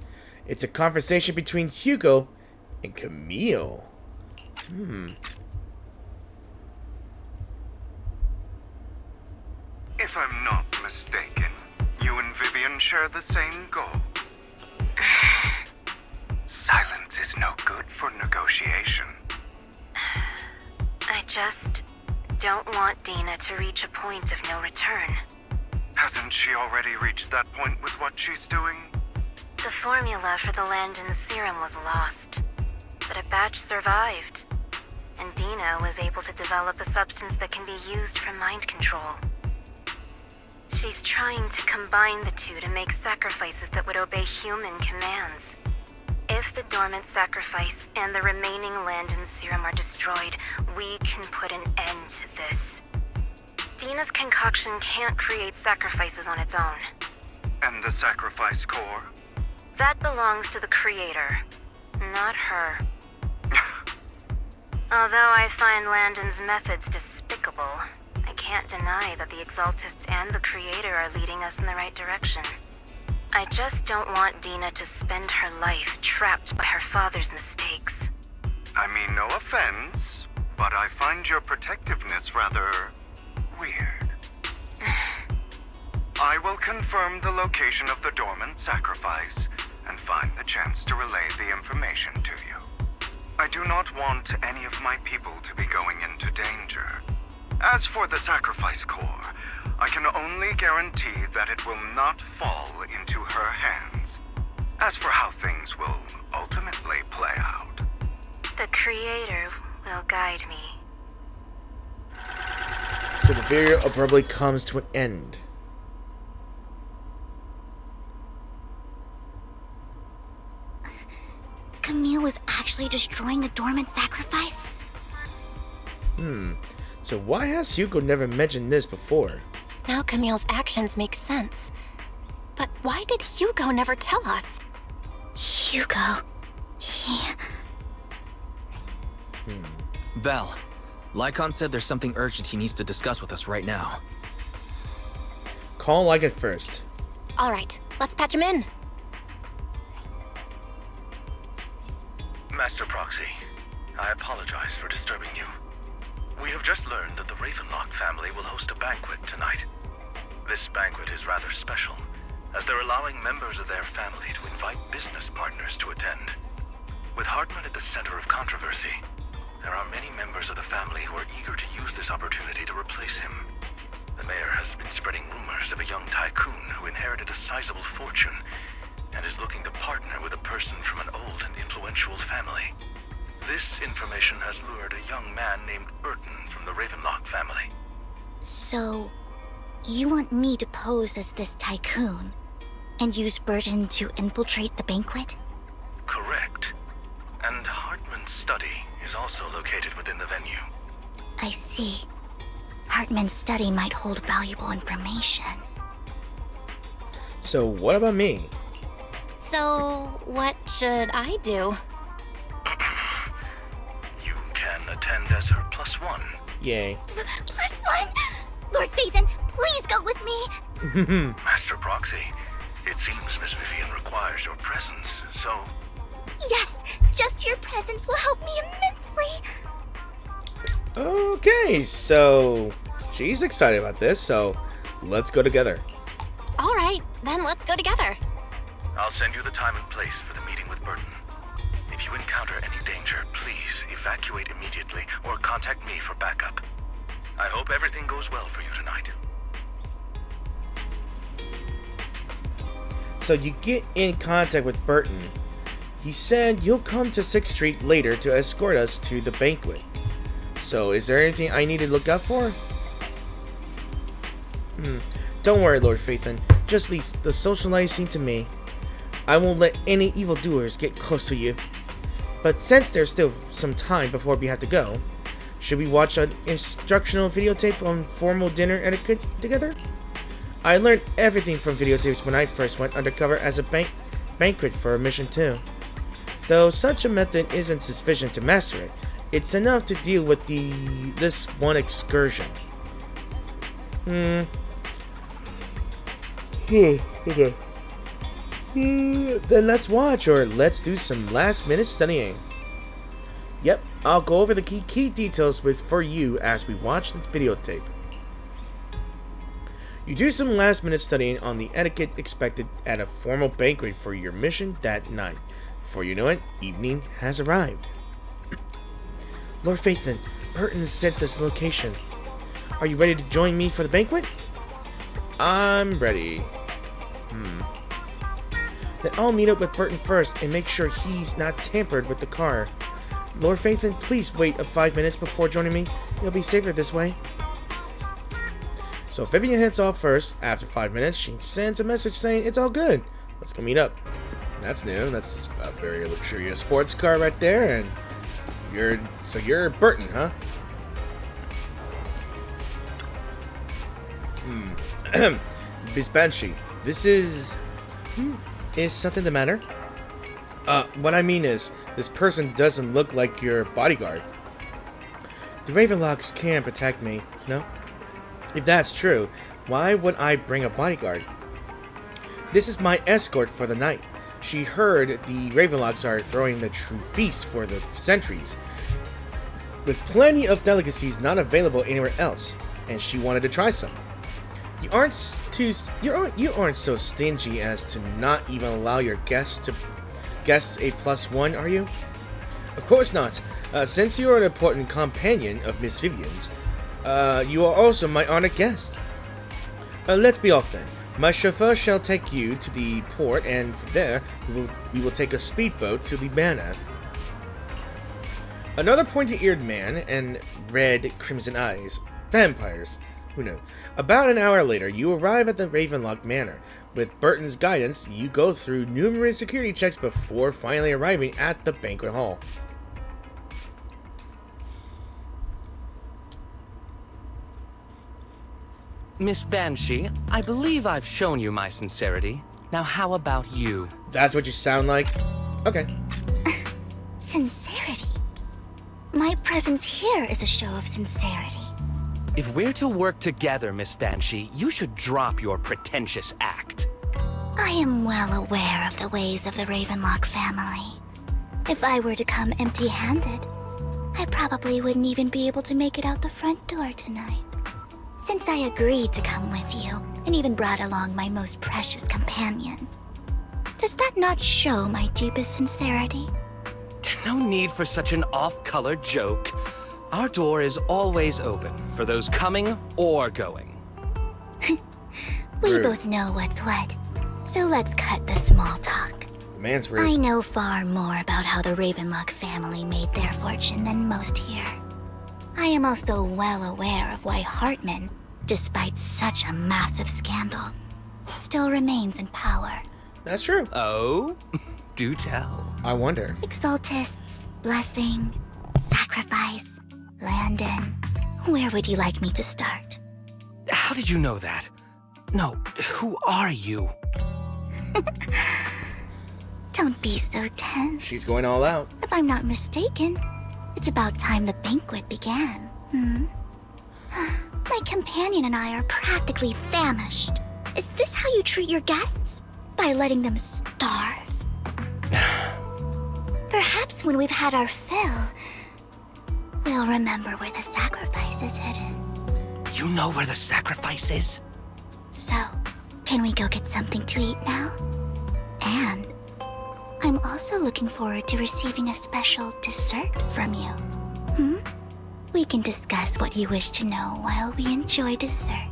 It's a conversation between Hugo and Camille. If I'm not mistaken, you and Vivian share the same goal. Silence is no good for negotiation. I just don't want Dina to reach a point of no return. Hasn't she already reached that point with what she's doing? The formula for the Landon serum was lost, but a batch survived, and Dina was able to develop a substance that can be used for mind control. She's trying to combine the two to make sacrifices that would obey human commands. If the dormant sacrifice and the remaining Landon serum are destroyed, we can put an end to this. Dina's concoction can't create sacrifices on its own. And the sacrifice core? That belongs to the creator, not her. Although I find Landon's methods despicable, I can't deny that the Exaltists and the creator are leading us in the right direction. I just don't want Dina to spend her life trapped by her father's mistakes. I mean, no offense, but I find your protectiveness rather weird. I will confirm the location of the dormant sacrifice and find the chance to relay the information to you. I do not want any of my people to be going into danger. As for the sacrifice core, I can only guarantee that it will not fall into her hands. As for how things will ultimately play out, the creator will guide me. So the video abruptly comes to an end. Camille was actually destroying the dormant sacrifice? So why has Hugo never mentioned this before? Now Camille's actions make sense. But why did Hugo never tell us? Hugo... Belle, Lycon said there's something urgent he needs to discuss with us right now. Call Lycon first. Alright, let's patch him in. Master Proxy, I apologize for disturbing you. We have just learned that the Ravenlock family will host a banquet tonight. This banquet is rather special, as they're allowing members of their family to invite business partners to attend. With Hartman at the center of controversy, there are many members of the family who are eager to use this opportunity to replace him. The mayor has been spreading rumors of a young tycoon who inherited a sizable fortune and is looking to partner with a person from an old and influential family. This information has lured a young man named Burton from the Ravenlock family. So, you want me to pose as this tycoon and use Burton to infiltrate the banquet? Correct. And Hartman's study is also located within the venue. I see. Hartman's study might hold valuable information. So what about me? So, what should I do? You can attend as her +1. Yay. +1? Lord Phaethon, please go with me! Master Proxy, it seems Miss Vivian requires your presence, so... Yes, just your presence will help me immensely! Okay, so she's excited about this, so let's go together. All right, then let's go together. I'll send you the time and place for the meeting with Burton. If you encounter any danger, please evacuate immediately or contact me for backup. I hope everything goes well for you tonight. So you get in contact with Burton. He said you'll come to 6th Street later to escort us to the banquet. So is there anything I need to look out for? Don't worry, Lord Phaethon. Just leave the socializing to me. I won't let any evildoers get close to you. But since there's still some time before we have to go, should we watch an instructional videotape on formal dinner etiquette together? I learned everything from videotapes when I first went undercover as a banquet for Mission 2. Though such a method isn't sufficient to master it, it's enough to deal with this one excursion. Okay. Then let's watch, or let's do some last-minute studying. Yep, I'll go over the key details for you as we watch the videotape. You do some last-minute studying on the etiquette expected at a formal banquet for your mission that night. Before you know it, evening has arrived. Lord Phaethon, Burton sent this location. Are you ready to join me for the banquet? I'm ready. Then I'll meet up with Burton first and make sure he's not tampered with the car. Lord Phaethon, please wait 5 minutes before joining me. You'll be safer this way. So Vivian heads off first. After 5 minutes, she sends a message saying it's all good. Let's go meet up. That's new. That's a very luxurious sports car right there. And you're Burton, huh? Miss Banshee, this is something the matter? What I mean is, this person doesn't look like your bodyguard. The Ravenlocks can't protect me, no? If that's true, why would I bring a bodyguard? This is my escort for the night. She heard the Ravenlocks are throwing the true feast for the sentries, with plenty of delicacies not available anywhere else, and she wanted to try some. You aren't so stingy as to not even allow your guests a +1, are you? Of course not. Since you are an important companion of Miss Vivian's, you are also my honored guest. Let's be off then. My chauffeur shall take you to the port, and from there we will take a speedboat to the manor. Another pointy-eared man and red crimson eyes. Vampires. Who knows? About an hour later, you arrive at the Ravenlock Manor. With Burton's guidance, you go through numerous security checks before finally arriving at the banquet hall. Miss Banshee, I believe I've shown you my sincerity. Now how about you? That's what you sound like? Okay. Sincerity? My presence here is a show of sincerity. If we're to work together, Miss Banshee, you should drop your pretentious act. I am well aware of the ways of the Ravenlock family. If I were to come empty-handed, I probably wouldn't even be able to make it out the front door tonight. Since I agreed to come with you, and even brought along my most precious companion, does that not show my deepest sincerity? No need for such an off-color joke. Our door is always open for those coming or going. We both know what's what, so let's cut the small talk. The man's rude. I know far more about how the Ravenlock family made their fortune than most here. I am also well aware of why Hartman, despite such a massive scandal, still remains in power. That's true. Oh? Do tell. I wonder. Exaltists, blessing, sacrifice, Landon. Where would you like me to start? How did you know that? No, who are you? Don't be so tense. She's going all out. If I'm not mistaken, it's about time the banquet began. My companion and I are practically famished. Is this how you treat your guests? By letting them starve? Perhaps when we've had our fill, we'll remember where the sacrifice is hidden. You know where the sacrifice is? So, can we go get something to eat now? And I'm also looking forward to receiving a special dessert from you. We can discuss what you wish to know while we enjoy dessert.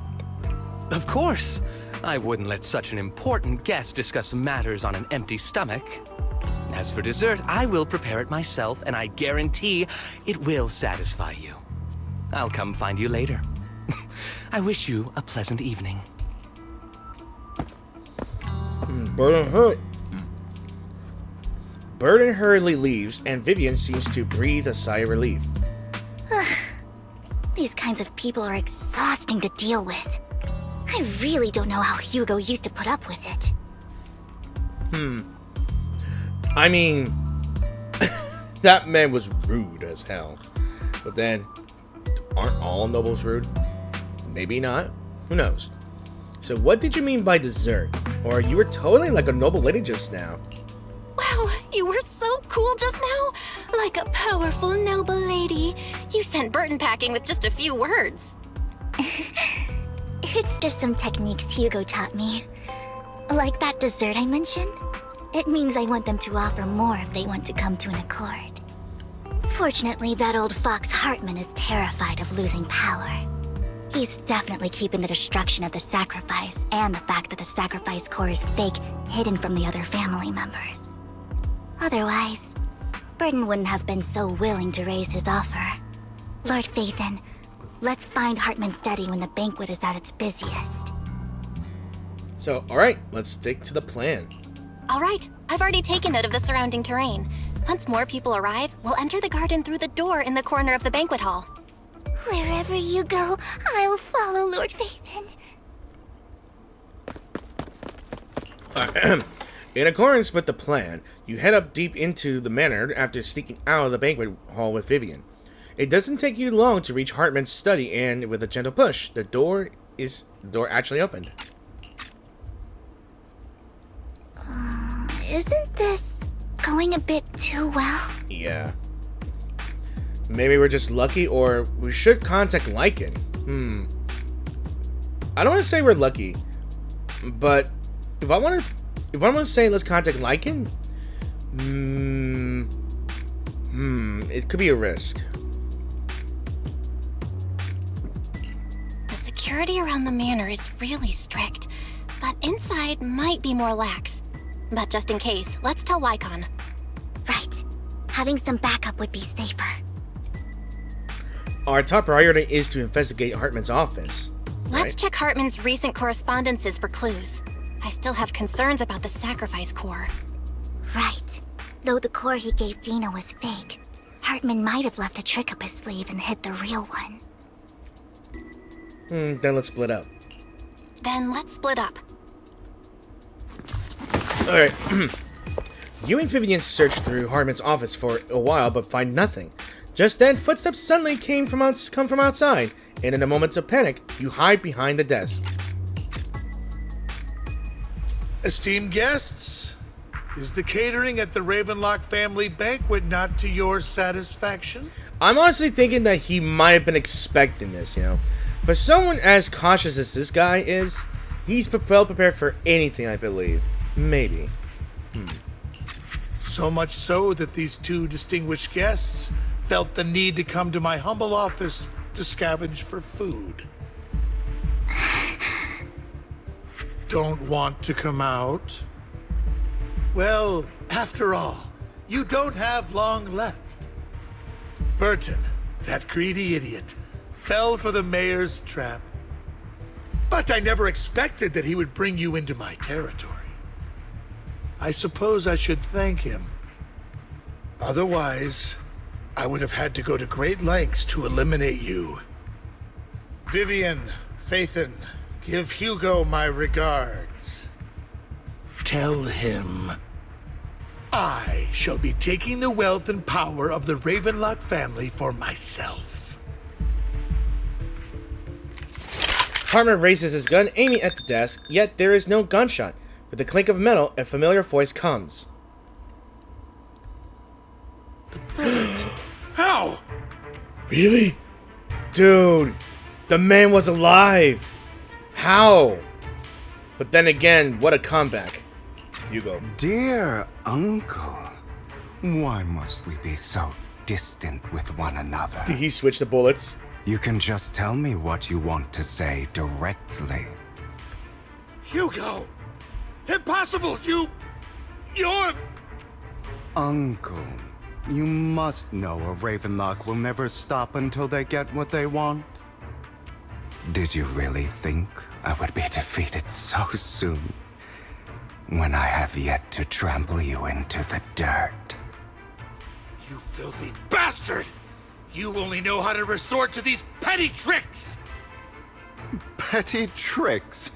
Of course. I wouldn't let such an important guest discuss matters on an empty stomach. As for dessert, I will prepare it myself, and I guarantee it will satisfy you. I'll come find you later. I wish you a pleasant evening. Bird hurriedly leaves, and Vivian seems to breathe a sigh of relief. These kinds of people are exhausting to deal with. I really don't know how Hugo used to put up with it. I mean, that man was rude as hell. But then, aren't all nobles rude? Maybe not. Who knows? So what did you mean by dessert? Or you were totally like a noble lady just now. Wow, you were so cool just now. Like a powerful noble lady. You sent Burton packing with just a few words. It's just some techniques Hugo taught me. Like that dessert I mentioned. It means I want them to offer more if they want to come to an accord. Fortunately, that old fox Hartman is terrified of losing power. He's definitely keeping the destruction of the sacrifice and the fact that the sacrifice core is fake hidden from the other family members. Otherwise, Burton wouldn't have been so willing to raise his offer. Lord Phaethon, let's find Hartman's study when the banquet is at its busiest. So, alright, let's stick to the plan. Alright, I've already taken note of the surrounding terrain. Once more people arrive, we'll enter the garden through the door in the corner of the banquet hall. Wherever you go, I'll follow, Lord Phaethon. In accordance with the plan, you head up deep into the manor after sneaking out of the banquet hall with Vivian. It doesn't take you long to reach Hartman's study, and with a gentle push, the door actually opened. Isn't this going a bit too well? Yeah. Maybe we're just lucky, or we should contact Lycan. I don't want to say we're lucky, but if I want to say let's contact Lycan, it could be a risk. The security around the manor is really strict, but inside might be more lax. But just in case, let's tell Lycan. Right. Having some backup would be safer. Our top priority is to investigate Hartman's office. Let's check Hartman's recent correspondences for clues. I still have concerns about the sacrifice core. Right. Though the core he gave Dina was fake, Hartman might have left a trick up his sleeve and hid the real one. Then let's split up. Alright. You and Vivian search through Hartman's office for a while but find nothing. Just then, footsteps suddenly come from outside, and in a moment of panic, you hide behind the desk. Esteemed guests, is the catering at the Ravenlock family banquet not to your satisfaction? I'm honestly thinking that he might have been expecting this, you know. For someone as cautious as this guy is, he's well prepared for anything, I believe. Maybe. So much so that these two distinguished guests felt the need to come to my humble office to scavenge for food. Don't want to come out? Well, after all, you don't have long left. Burton, that greedy idiot, fell for the mayor's trap. But I never expected that he would bring you into my territory. I suppose I should thank him. Otherwise, I would have had to go to great lengths to eliminate you. Vivian, Phaethon, give Hugo my regards. Tell him I shall be taking the wealth and power of the Ravenlock family for myself. Hartman raises his gun, aiming at the desk, yet there is no gunshot. With the clink of metal, a familiar voice comes. The bullet. How? Really? Dude, the man was alive. How? But then again, what a comeback. Hugo. Dear uncle, why must we be so distant with one another? Did he switch the bullets? You can just tell me what you want to say directly. Hugo! Impossible! You're... Uncle, you must know a Ravenlock will never stop until they get what they want. Did you really think I would be defeated so soon? When I have yet to trample you into the dirt. You filthy bastard! You only know how to resort to these petty tricks! Petty tricks?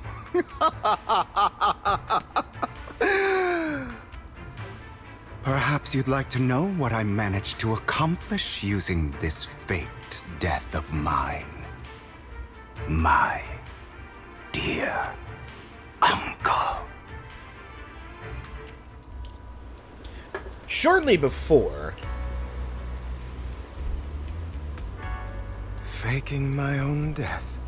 Perhaps you'd like to know what I managed to accomplish using this faked death of mine. My dear uncle. Shortly before... Faking my own death.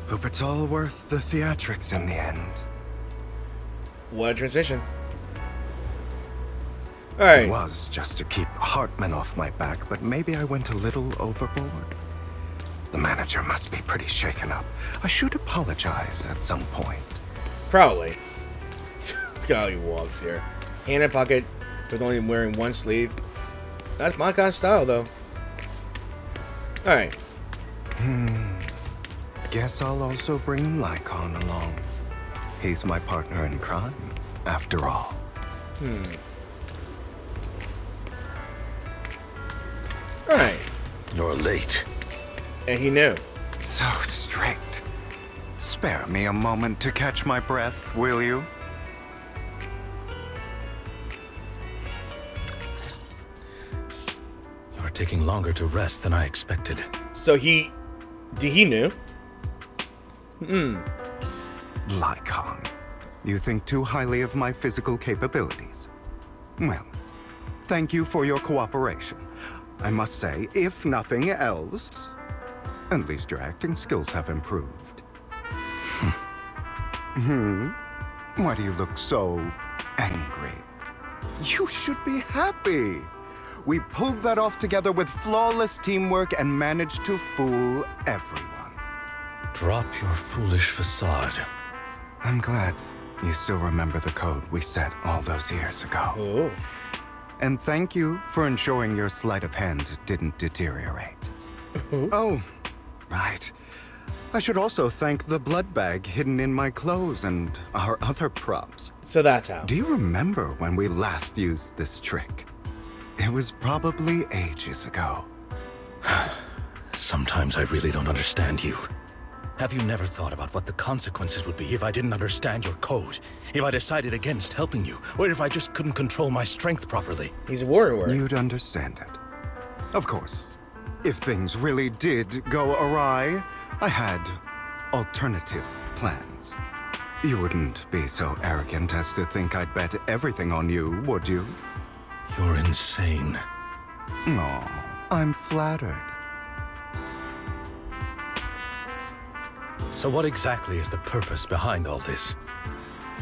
Hope it's all worth the theatrics in the end. What a transition. Alright. It was just to keep Hartman off my back, but maybe I went a little overboard. The manager must be pretty shaken up. I should apologize at some point. Probably. Look how he walks here. Hand in pocket with only wearing one sleeve. That's my kind of style, though. Alright. Guess I'll also bring Lycon along. He's my partner in crime, after all. Alright. You're late. And he knew. So strict. Spare me a moment to catch my breath, will you? You're taking longer to rest than I expected. So he knew? Lycon, you think too highly of my physical capabilities. Well, thank you for your cooperation. I must say, if nothing else, at least your acting skills have improved. Why do you look so angry? You should be happy. We pulled that off together with flawless teamwork and managed to fool everyone. Drop your foolish facade. I'm glad you still remember the code we set all those years ago. Oh. And thank you for ensuring your sleight of hand didn't deteriorate. Oh, right. I should also thank the blood bag hidden in my clothes and our other props. So that's how. Do you remember when we last used this trick? It was probably ages ago. Sometimes I really don't understand you. Have you never thought about what the consequences would be if I didn't understand your code? If I decided against helping you? Or if I just couldn't control my strength properly? He's a warrior. You'd understand it. Of course. If things really did go awry, I had alternative plans. You wouldn't be so arrogant as to think I'd bet everything on you, would you? You're insane. No, I'm flattered. So what exactly is the purpose behind all this?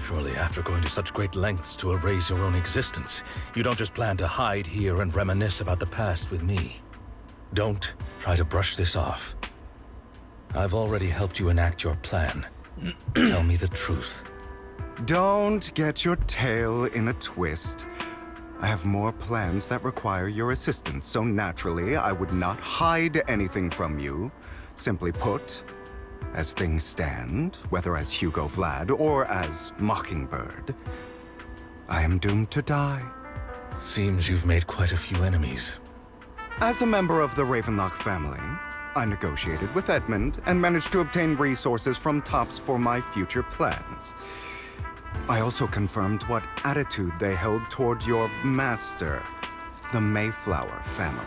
Surely after going to such great lengths to erase your own existence, you don't just plan to hide here and reminisce about the past with me. Don't try to brush this off. I've already helped you enact your plan. Tell me the truth. Don't get your tail in a twist. I have more plans that require your assistance, so naturally I would not hide anything from you. Simply put, as things stand, whether as Hugo Vlad or as Mockingbird, I am doomed to die. Seems you've made quite a few enemies. As a member of the Ravenlock family, I negotiated with Edmund and managed to obtain resources from Tops for my future plans. I also confirmed what attitude they held toward your master, the Mayflower family.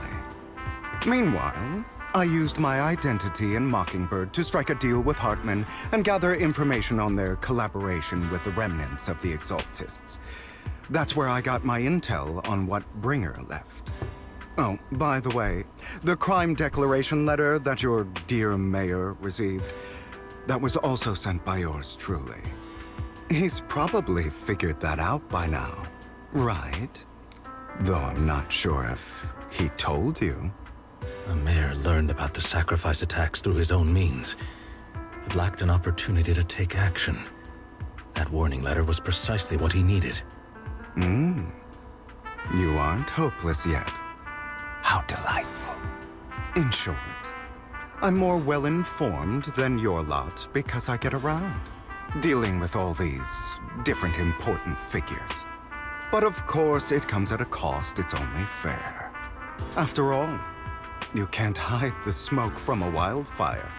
Meanwhile, I used my identity in Mockingbird to strike a deal with Hartman and gather information on their collaboration with the remnants of the Exaltists. That's where I got my intel on what Bringer left. Oh, by the way, the crime declaration letter that your dear mayor received, that was also sent by yours truly. He's probably figured that out by now, right? Though I'm not sure if he told you. The mayor learned about the sacrifice attacks through his own means, but lacked an opportunity to take action. That warning letter was precisely what he needed. You aren't hopeless yet. How delightful. In short, I'm more well-informed than your lot because I get around, dealing with all these different important figures. But of course, it comes at a cost. It's only fair. After all, you can't hide the smoke from a wildfire.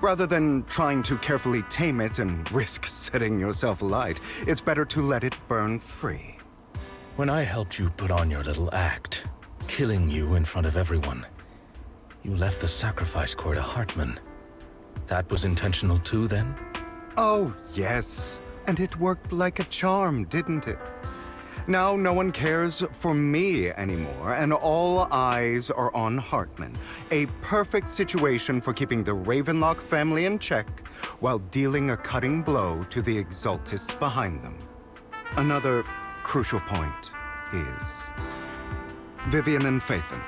Rather than trying to carefully tame it and risk setting yourself alight, it's better to let it burn free. When I helped you put on your little act, killing you in front of everyone, you left the sacrifice core to Hartman. That was intentional too, then? Oh, yes. And it worked like a charm, didn't it? Now no one cares for me anymore, and all eyes are on Hartman. A perfect situation for keeping the Ravenlock family in check while dealing a cutting blow to the Exaltists behind them. Another crucial point is Vivian and Phaethon.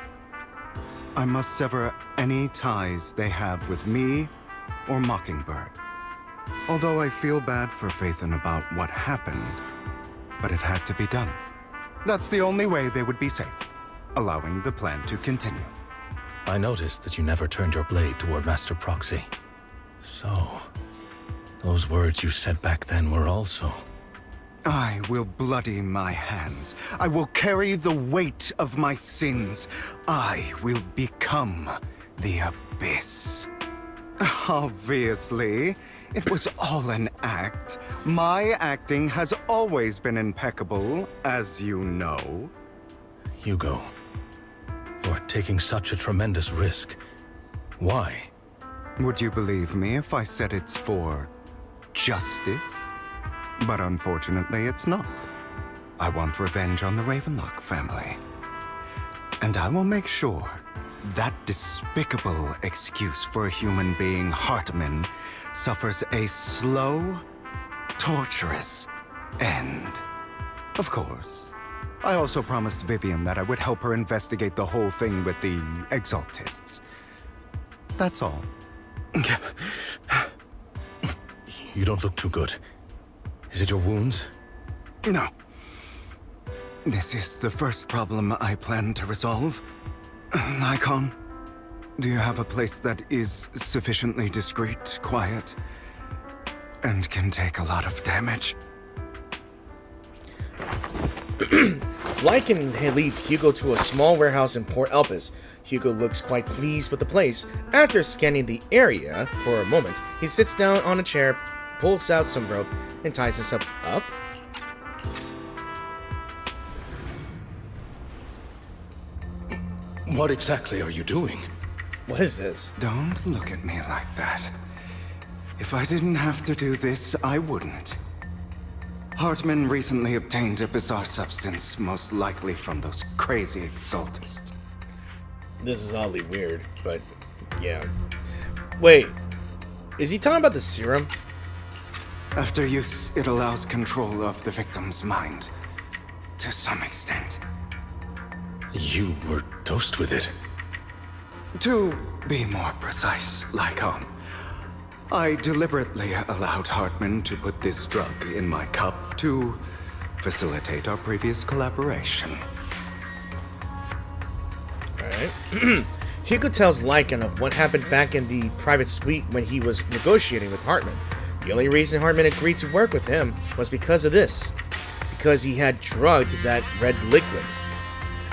I must sever any ties they have with me or Mockingbird. Although I feel bad for Phaethon about what happened, but it had to be done. That's the only way they would be safe, allowing the plan to continue. I noticed that you never turned your blade toward Master Proxy. So, those words you said back then were also... I will bloody my hands. I will carry the weight of my sins. I will become the Abyss. Obviously, it was all an act. My acting has always been impeccable, as you know. Hugo, you're taking such a tremendous risk. Why? Would you believe me if I said it's for justice? But unfortunately, it's not. I want revenge on the Ravenlock family. And I will make sure that despicable excuse for a human being, Hartman, suffers a slow, torturous end. Of course. I also promised Vivian that I would help her investigate the whole thing with the Exaltists. That's all. You don't look too good. Is it your wounds? No. This is the first problem I plan to resolve. Lycon, do you have a place that is sufficiently discreet, quiet, and can take a lot of damage? Lycan leads Hugo to a small warehouse in Port Elpis. Hugo looks quite pleased with the place. After scanning the area for a moment, he sits down on a chair, pulls out some rope, and ties himself up. What exactly are you doing? What is this? Don't look at me like that. If I didn't have to do this, I wouldn't. Hartman recently obtained a bizarre substance, most likely from those crazy Exaltists. This is oddly weird, but yeah. Wait, is he talking about the serum? After use, it allows control of the victim's mind. To some extent. You were dosed with it. To be more precise, Lycon, I deliberately allowed Hartman to put this drug in my cup to facilitate our previous collaboration. Alright. Hugo tells Lycan of what happened back in the private suite when he was negotiating with Hartman. The only reason Hartman agreed to work with him was because of this. Because he had drugged that red liquid.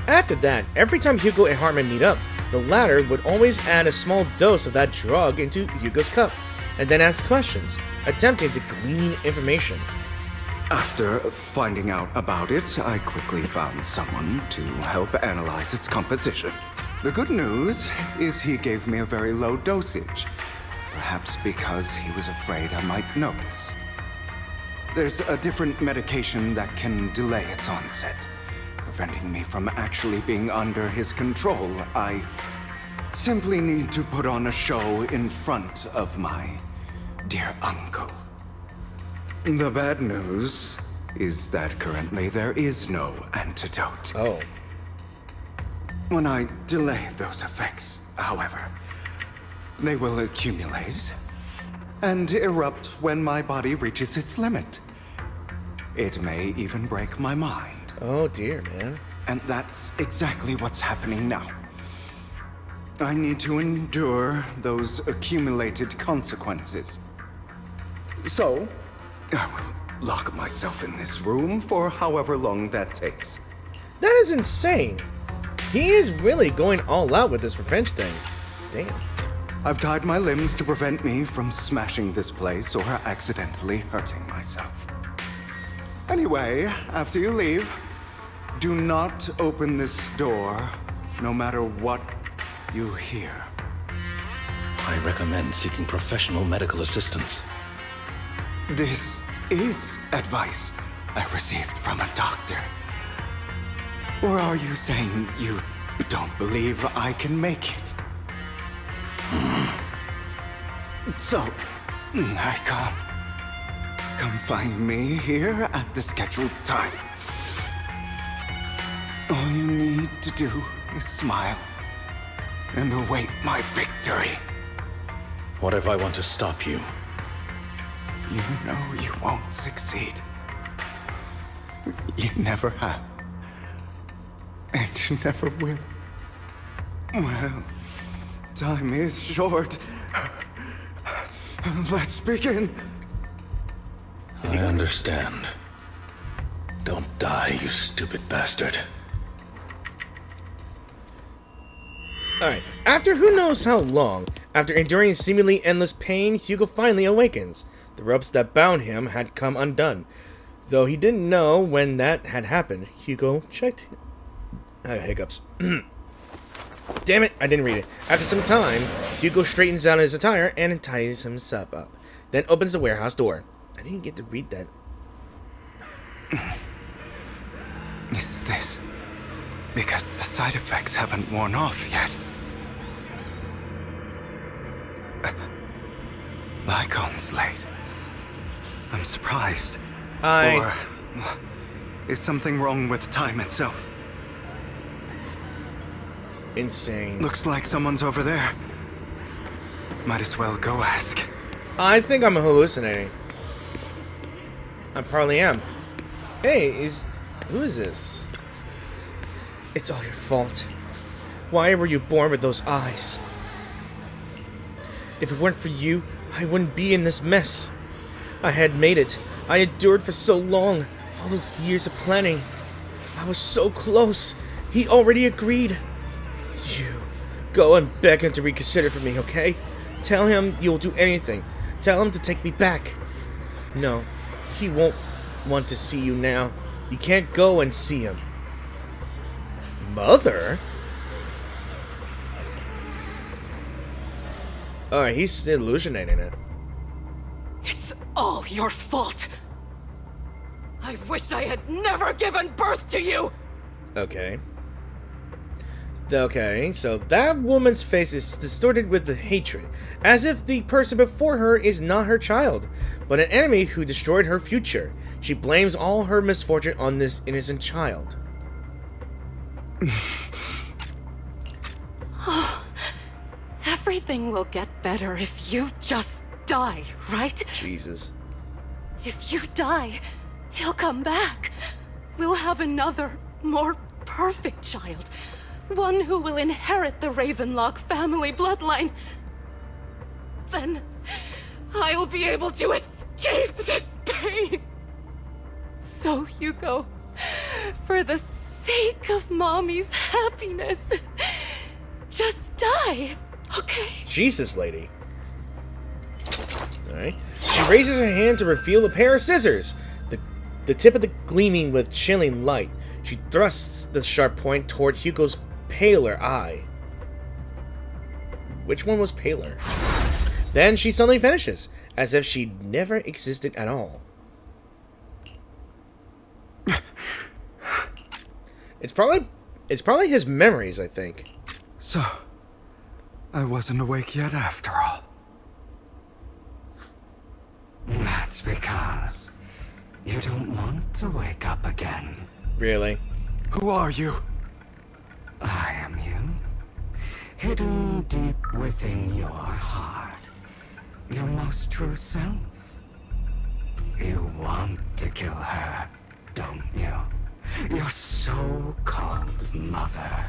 After that, every time Hugo and Hartman meet up, the latter would always add a small dose of that drug into Hugo's cup, and then ask questions, attempting to glean information. After finding out about it, I quickly found someone to help analyze its composition. The good news is he gave me a very low dosage, perhaps because he was afraid I might notice. There's a different medication that can delay its onset, preventing me from actually being under his control. I simply need to put on a show in front of my dear uncle. The bad news is that currently there is no antidote. Oh. When I delay those effects, however, they will accumulate and erupt when my body reaches its limit. It may even break my mind. Oh dear, man. And that's exactly what's happening now. I need to endure those accumulated consequences. So, I will lock myself in this room for however long that takes. That is insane. He is really going all out with this revenge thing. Damn. I've tied my limbs to prevent me from smashing this place or accidentally hurting myself. Anyway, after you leave, do not open this door, no matter what you hear. I recommend seeking professional medical assistance. This is advice I received from a doctor. Or are you saying you don't believe I can make it? So, Icon, come find me here at the scheduled time. All you need to do is smile and await my victory. What if I want to stop you? You know you won't succeed. You never have. And you never will. Well, time is short. Let's begin. I understand. Don't die, you stupid bastard. Alright, after who knows how long, after enduring seemingly endless pain, Hugo finally awakens. The ropes that bound him had come undone. Though he didn't know when that had happened, Hugo checked. Hiccups. Damn it, I didn't read it. After some time, Hugo straightens out his attire and tidies himself up. Then opens the warehouse door. I didn't get to read that. Is this because the side effects haven't worn off yet? Lycon's late. I'm surprised. Or is something wrong with time itself? Insane. Looks like someone's over there. Might as well go ask. I think I'm hallucinating. I probably am. Hey, who is this? It's all your fault. Why were you born with those eyes? If it weren't for you, I wouldn't be in this mess. I had made it. I endured for so long. All those years of planning. I was so close. He already agreed. You, go and beg him to reconsider for me, okay? Tell him you'll do anything. Tell him to take me back. No, he won't want to see you now. You can't go and see him. Mother? Alright, he's hallucinating it. It's all your fault. I wish I had never given birth to you. Okay. Okay, so that woman's face is distorted with the hatred, as if the person before her is not her child, but an enemy who destroyed her future. She blames all her misfortune on this innocent child. Everything will get better if you just die, right? Jesus. If you die, he'll come back. We'll have another, more perfect child. One who will inherit the Ravenlock family bloodline. Then I'll be able to escape this pain. So, Hugo, for the sake of Mommy's happiness, just die, okay? Jesus, lady. Alright. She raises her hand to reveal a pair of scissors. The tip of the gleaming with chilling light. She thrusts the sharp point toward Hugo's paler eye. Which one was paler? Then she suddenly finishes, as if she never existed at all. It's probably his memories, I think. So, I wasn't awake yet after all. That's because you don't want to wake up again. Really? Who are you? I am you. Hidden deep within your heart. Your most true self. You want to kill her, don't you? Your so-called mother.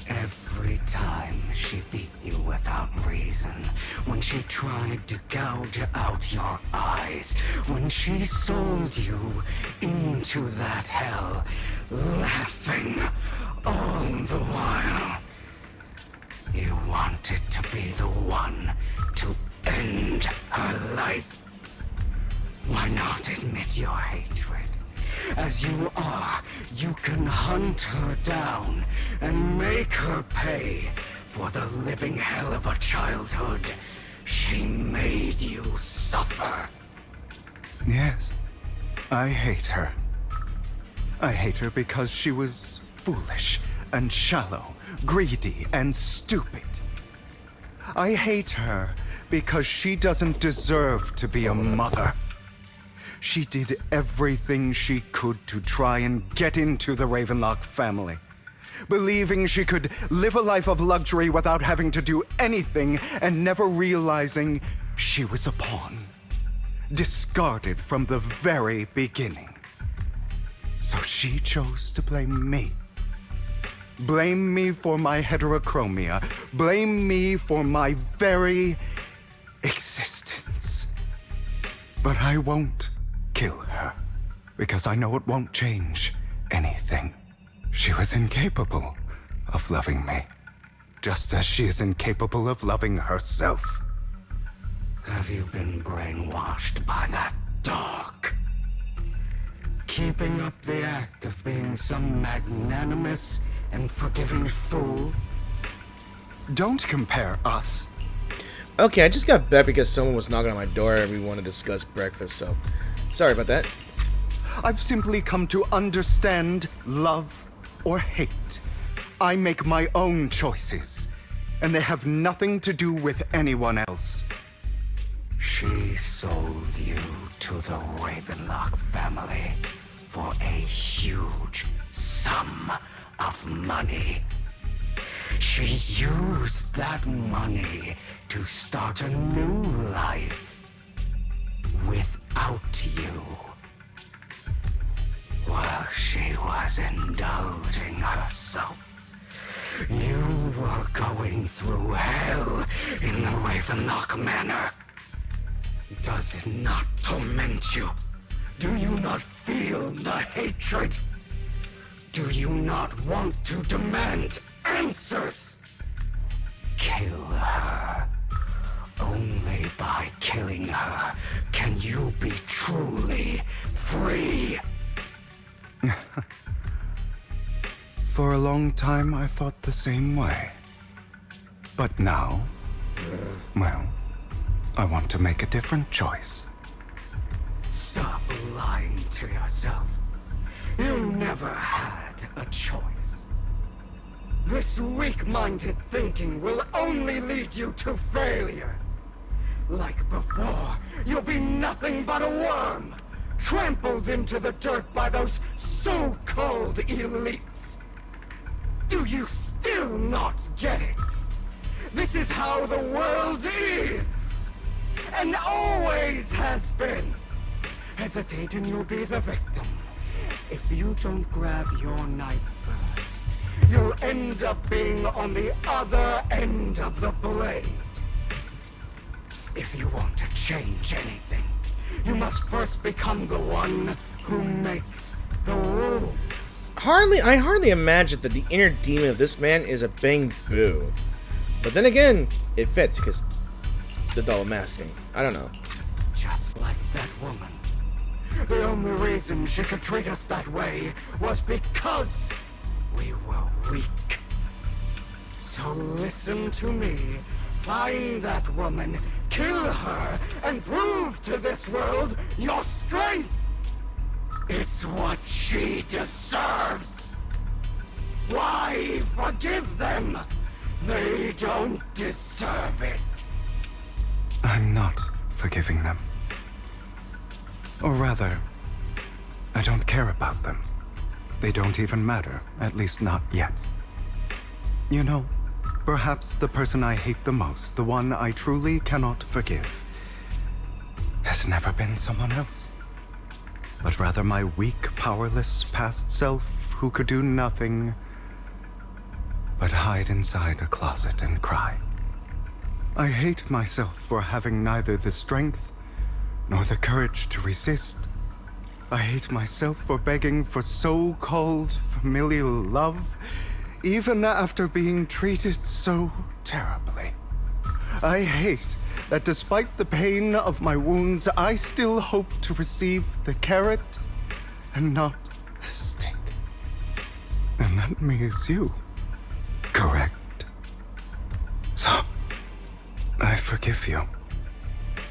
Every time she beat you without reason, when she tried to gouge out your eyes, when she sold you into that hell, laughing all the while. You wanted to be the one to end her life. Why not admit your hatred? As you are, you can hunt her down and make her pay for the living hell of a childhood she made you suffer. Yes, I hate her. I hate her because she was foolish and shallow, greedy and stupid. I hate her because she doesn't deserve to be a mother. She did everything she could to try and get into the Ravenlock family, believing she could live a life of luxury without having to do anything and never realizing she was a pawn, discarded from the very beginning. So she chose to blame me. Blame me for my heterochromia. Blame me for my very existence. But I won't kill her, because I know it won't change anything. She was incapable of loving me, just as she is incapable of loving herself. Have you been brainwashed by that dog? Keeping up the act of being some magnanimous and forgiving fool? Don't compare us. Okay, I just got bet because someone was knocking on my door and we want to discuss breakfast, so sorry about that. I've simply come to understand love or hate. I make my own choices, and they have nothing to do with anyone else. She sold you to the Ravenlock family for a huge sum of money. She used that money to start a new life without you. While she was indulging herself, you were going through hell in the Ravenlock Manor. Does it not torment you? Do you not feel the hatred? Do you not want to demand answers? Kill her. Only by killing her can you be truly free. For a long time, I thought the same way. But now, well, I want to make a different choice. Stop lying to yourself. You never had a choice. This weak-minded thinking will only lead you to failure. Like before, you'll be nothing but a worm, trampled into the dirt by those so-called elites. Do you still not get it? This is how the world is, and always has been. Hesitate and you'll be the victim. If you don't grab your knife first, you'll end up being on the other end of the blade. If you want to change anything, you must first become the one who makes the rules. I hardly imagine that the inner demon of this man is a Bang Boo. But then again, it fits because the double masking. I don't know. Just like that woman. The only reason she could treat us that way was because we were weak. So listen to me. Find that woman, kill her, and prove to this world your strength. It's what she deserves. Why forgive them? They don't deserve it. I'm not forgiving them. Or rather, I don't care about them. They don't even matter, at least not yet. You know, perhaps the person I hate the most, the one I truly cannot forgive, has never been someone else, but rather my weak, powerless past self who could do nothing but hide inside a closet and cry. I hate myself for having neither the strength nor the courage to resist. I hate myself for begging for so-called familial love, even after being treated so terribly. I hate that despite the pain of my wounds, I still hope to receive the carrot and not the stick. And that me is you, correct? So, I forgive you.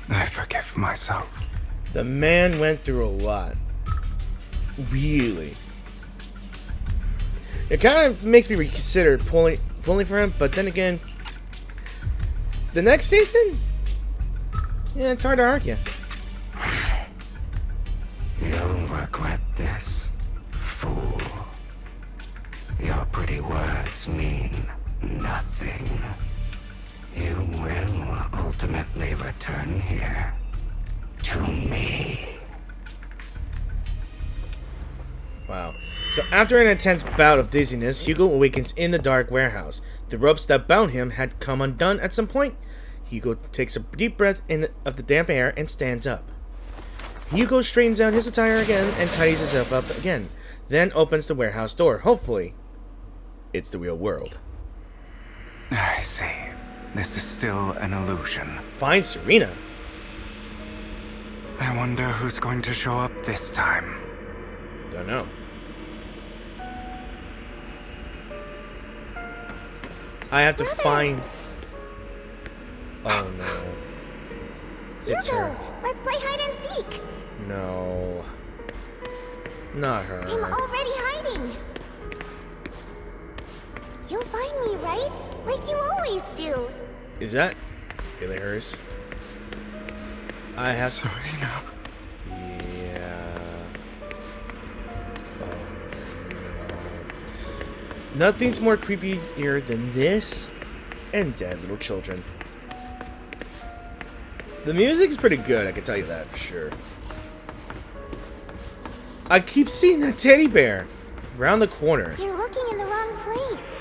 I forgive myself. The man went through a lot. Really. It kind of makes me reconsider pulling for him, but then again, the next season, yeah, it's hard to argue. You'll regret this, fool. Your pretty words mean nothing. You will ultimately return here to me. Wow. So after an intense bout of dizziness, Hugo awakens in the dark warehouse. The ropes that bound him had come undone at some point. Hugo takes a deep breath in of the damp air and stands up. Hugo straightens out his attire again and tidies himself up again, then opens the warehouse door. Hopefully, it's the real world. I see. This is still an illusion. Find Serena. I wonder who's going to show up this time. Don't know. I have to find... Oh no. It's Hugo, her. let's play hide and seek. No. Not her. I'm already hiding. You'll find me, right? Like you always do. Is that really hers? I have... Serena. Yeah. Oh, no. Nothing's more creepier than this and dead little children. The music's pretty good, I can tell you that for sure. I keep seeing that teddy bear around the corner. You're looking in the wrong place.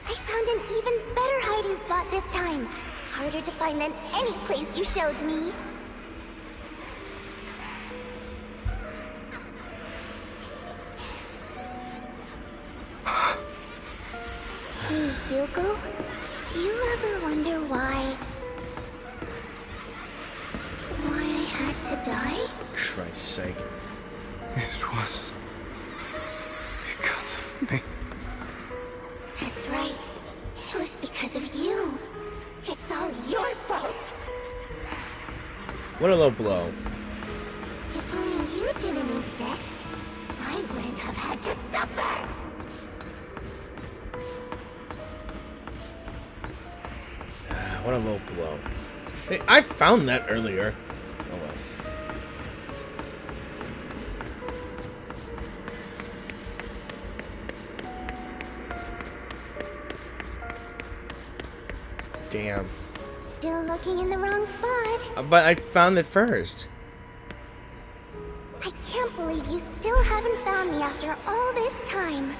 I found an even better hiding spot this time. Harder to find than any place you showed me. Hey, Hugo. Do you ever wonder why I had to die? Christ's sake. It was because of me. That's right. It was because of you. It's all your fault. What a low blow. If only you didn't exist, I wouldn't have had to suffer. What a low blow. Hey, I found that earlier. Oh well. Damn. Still looking in the wrong spot. But I found it first. I can't believe you still haven't found me after all this time.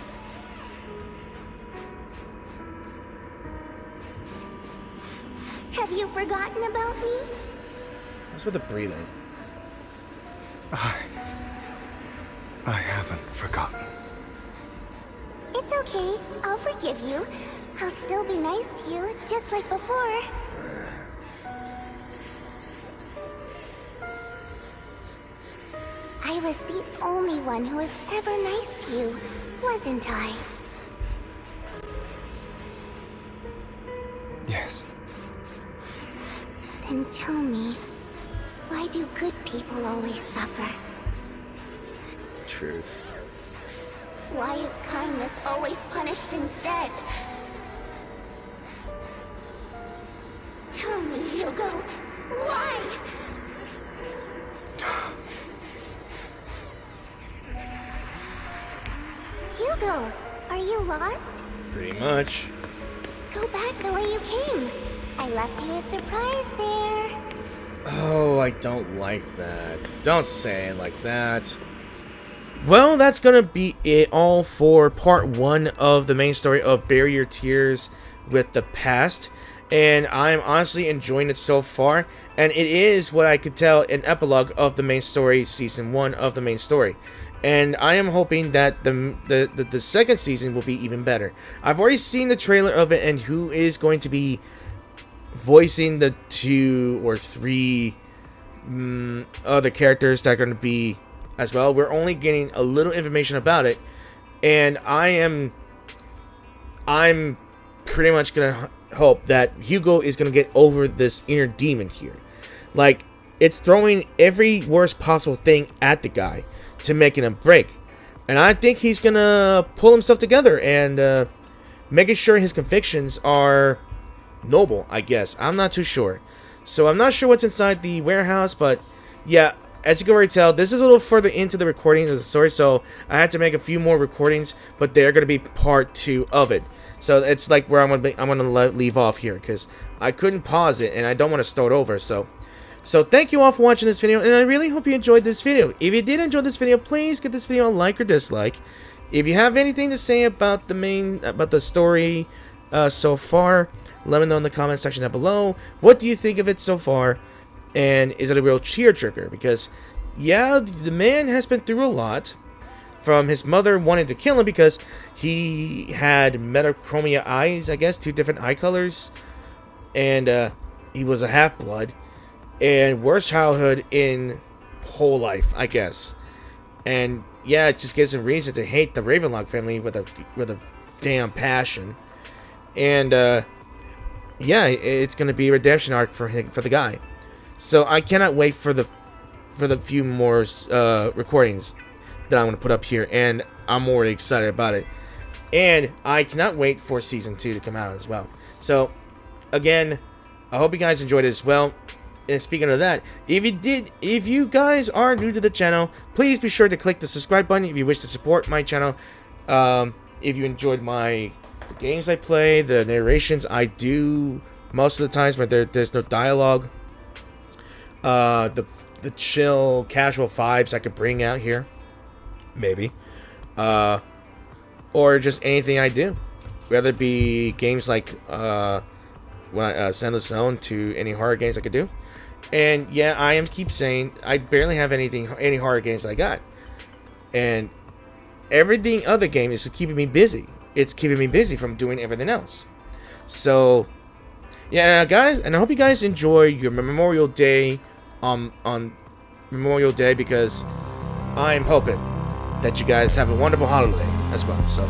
Have you forgotten about me? What's with the breathing? I haven't forgotten. It's okay. I'll forgive you. I'll still be nice to you, just like before. I was the only one who was ever nice to you, wasn't I? Yes. Then tell me, why do good people always suffer? truth. Why is kindness always punished instead? Tell me, Hugo, why? Hugo, are you lost? Pretty much. Go back the way you came. I left you a surprise there. Oh, I don't like that. Don't say it like that. Well, that's gonna be it all for part 1 of the main story of Bury Your Tears with the Past. And I'm honestly enjoying it so far. And it is, what I could tell, an epilogue of the main story, season 1 of the main story. And I am hoping that the second season will be even better. I've already seen the trailer of it and who is going to be voicing the 2 or 3 other characters that are going to be as well. We're only getting a little information about it, and I'm pretty much gonna hope that Hugo is gonna get over this inner demon here. Like, it's throwing every worst possible thing at the guy to making him break, and I think he's gonna pull himself together and making sure his convictions are noble, I guess. I'm not too sure. So I'm not sure what's inside the warehouse, but yeah, as you can already tell, this is a little further into the recording of the story, so I had to make a few more recordings, but they're going to be part 2 of it. So it's like where I'm going to leave off here, because I couldn't pause it, and I don't want to start over. So thank you all for watching this video, and I really hope you enjoyed this video. If you did enjoy this video, please give this video a like or dislike. If you have anything to say about the story so far, let me know in the comment section down below. What do you think of it so far? And is it a real tearjerker? Because, yeah, the man has been through a lot. From his mother wanting to kill him because he had metachromia eyes, I guess, 2 different eye colors. And he was a half-blood. And worst childhood in whole life, I guess. And, yeah, it just gives him reason to hate the Ravenlock family with a damn passion. And, yeah, it's going to be a redemption arc for the guy. So I cannot wait for the few more recordings that I'm going to put up here, and I'm already excited about it. And I cannot wait for season 2 to come out as well. So again, I hope you guys enjoyed it as well. And speaking of that, if you guys are new to the channel, please be sure to click the subscribe button if you wish to support my channel. If you enjoyed the games I play, the narrations I do most of the times where there's no dialogue. The chill, casual vibes I could bring out here, maybe, or just anything I do, whether it be games like Zenless Zone to any horror games I could do. And yeah, I keep saying I barely have any horror games I got, and everything other game is keeping me busy. It's keeping me busy from doing everything else. So yeah, guys, and I hope you guys enjoy your Memorial Day on Memorial Day, because I'm hoping that you guys have a wonderful holiday as well. So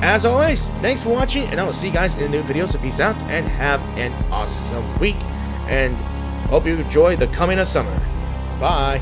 as always, thanks for watching, and I will see you guys in a new video. So peace out and have an awesome week, and hope you enjoy the coming of summer. Bye.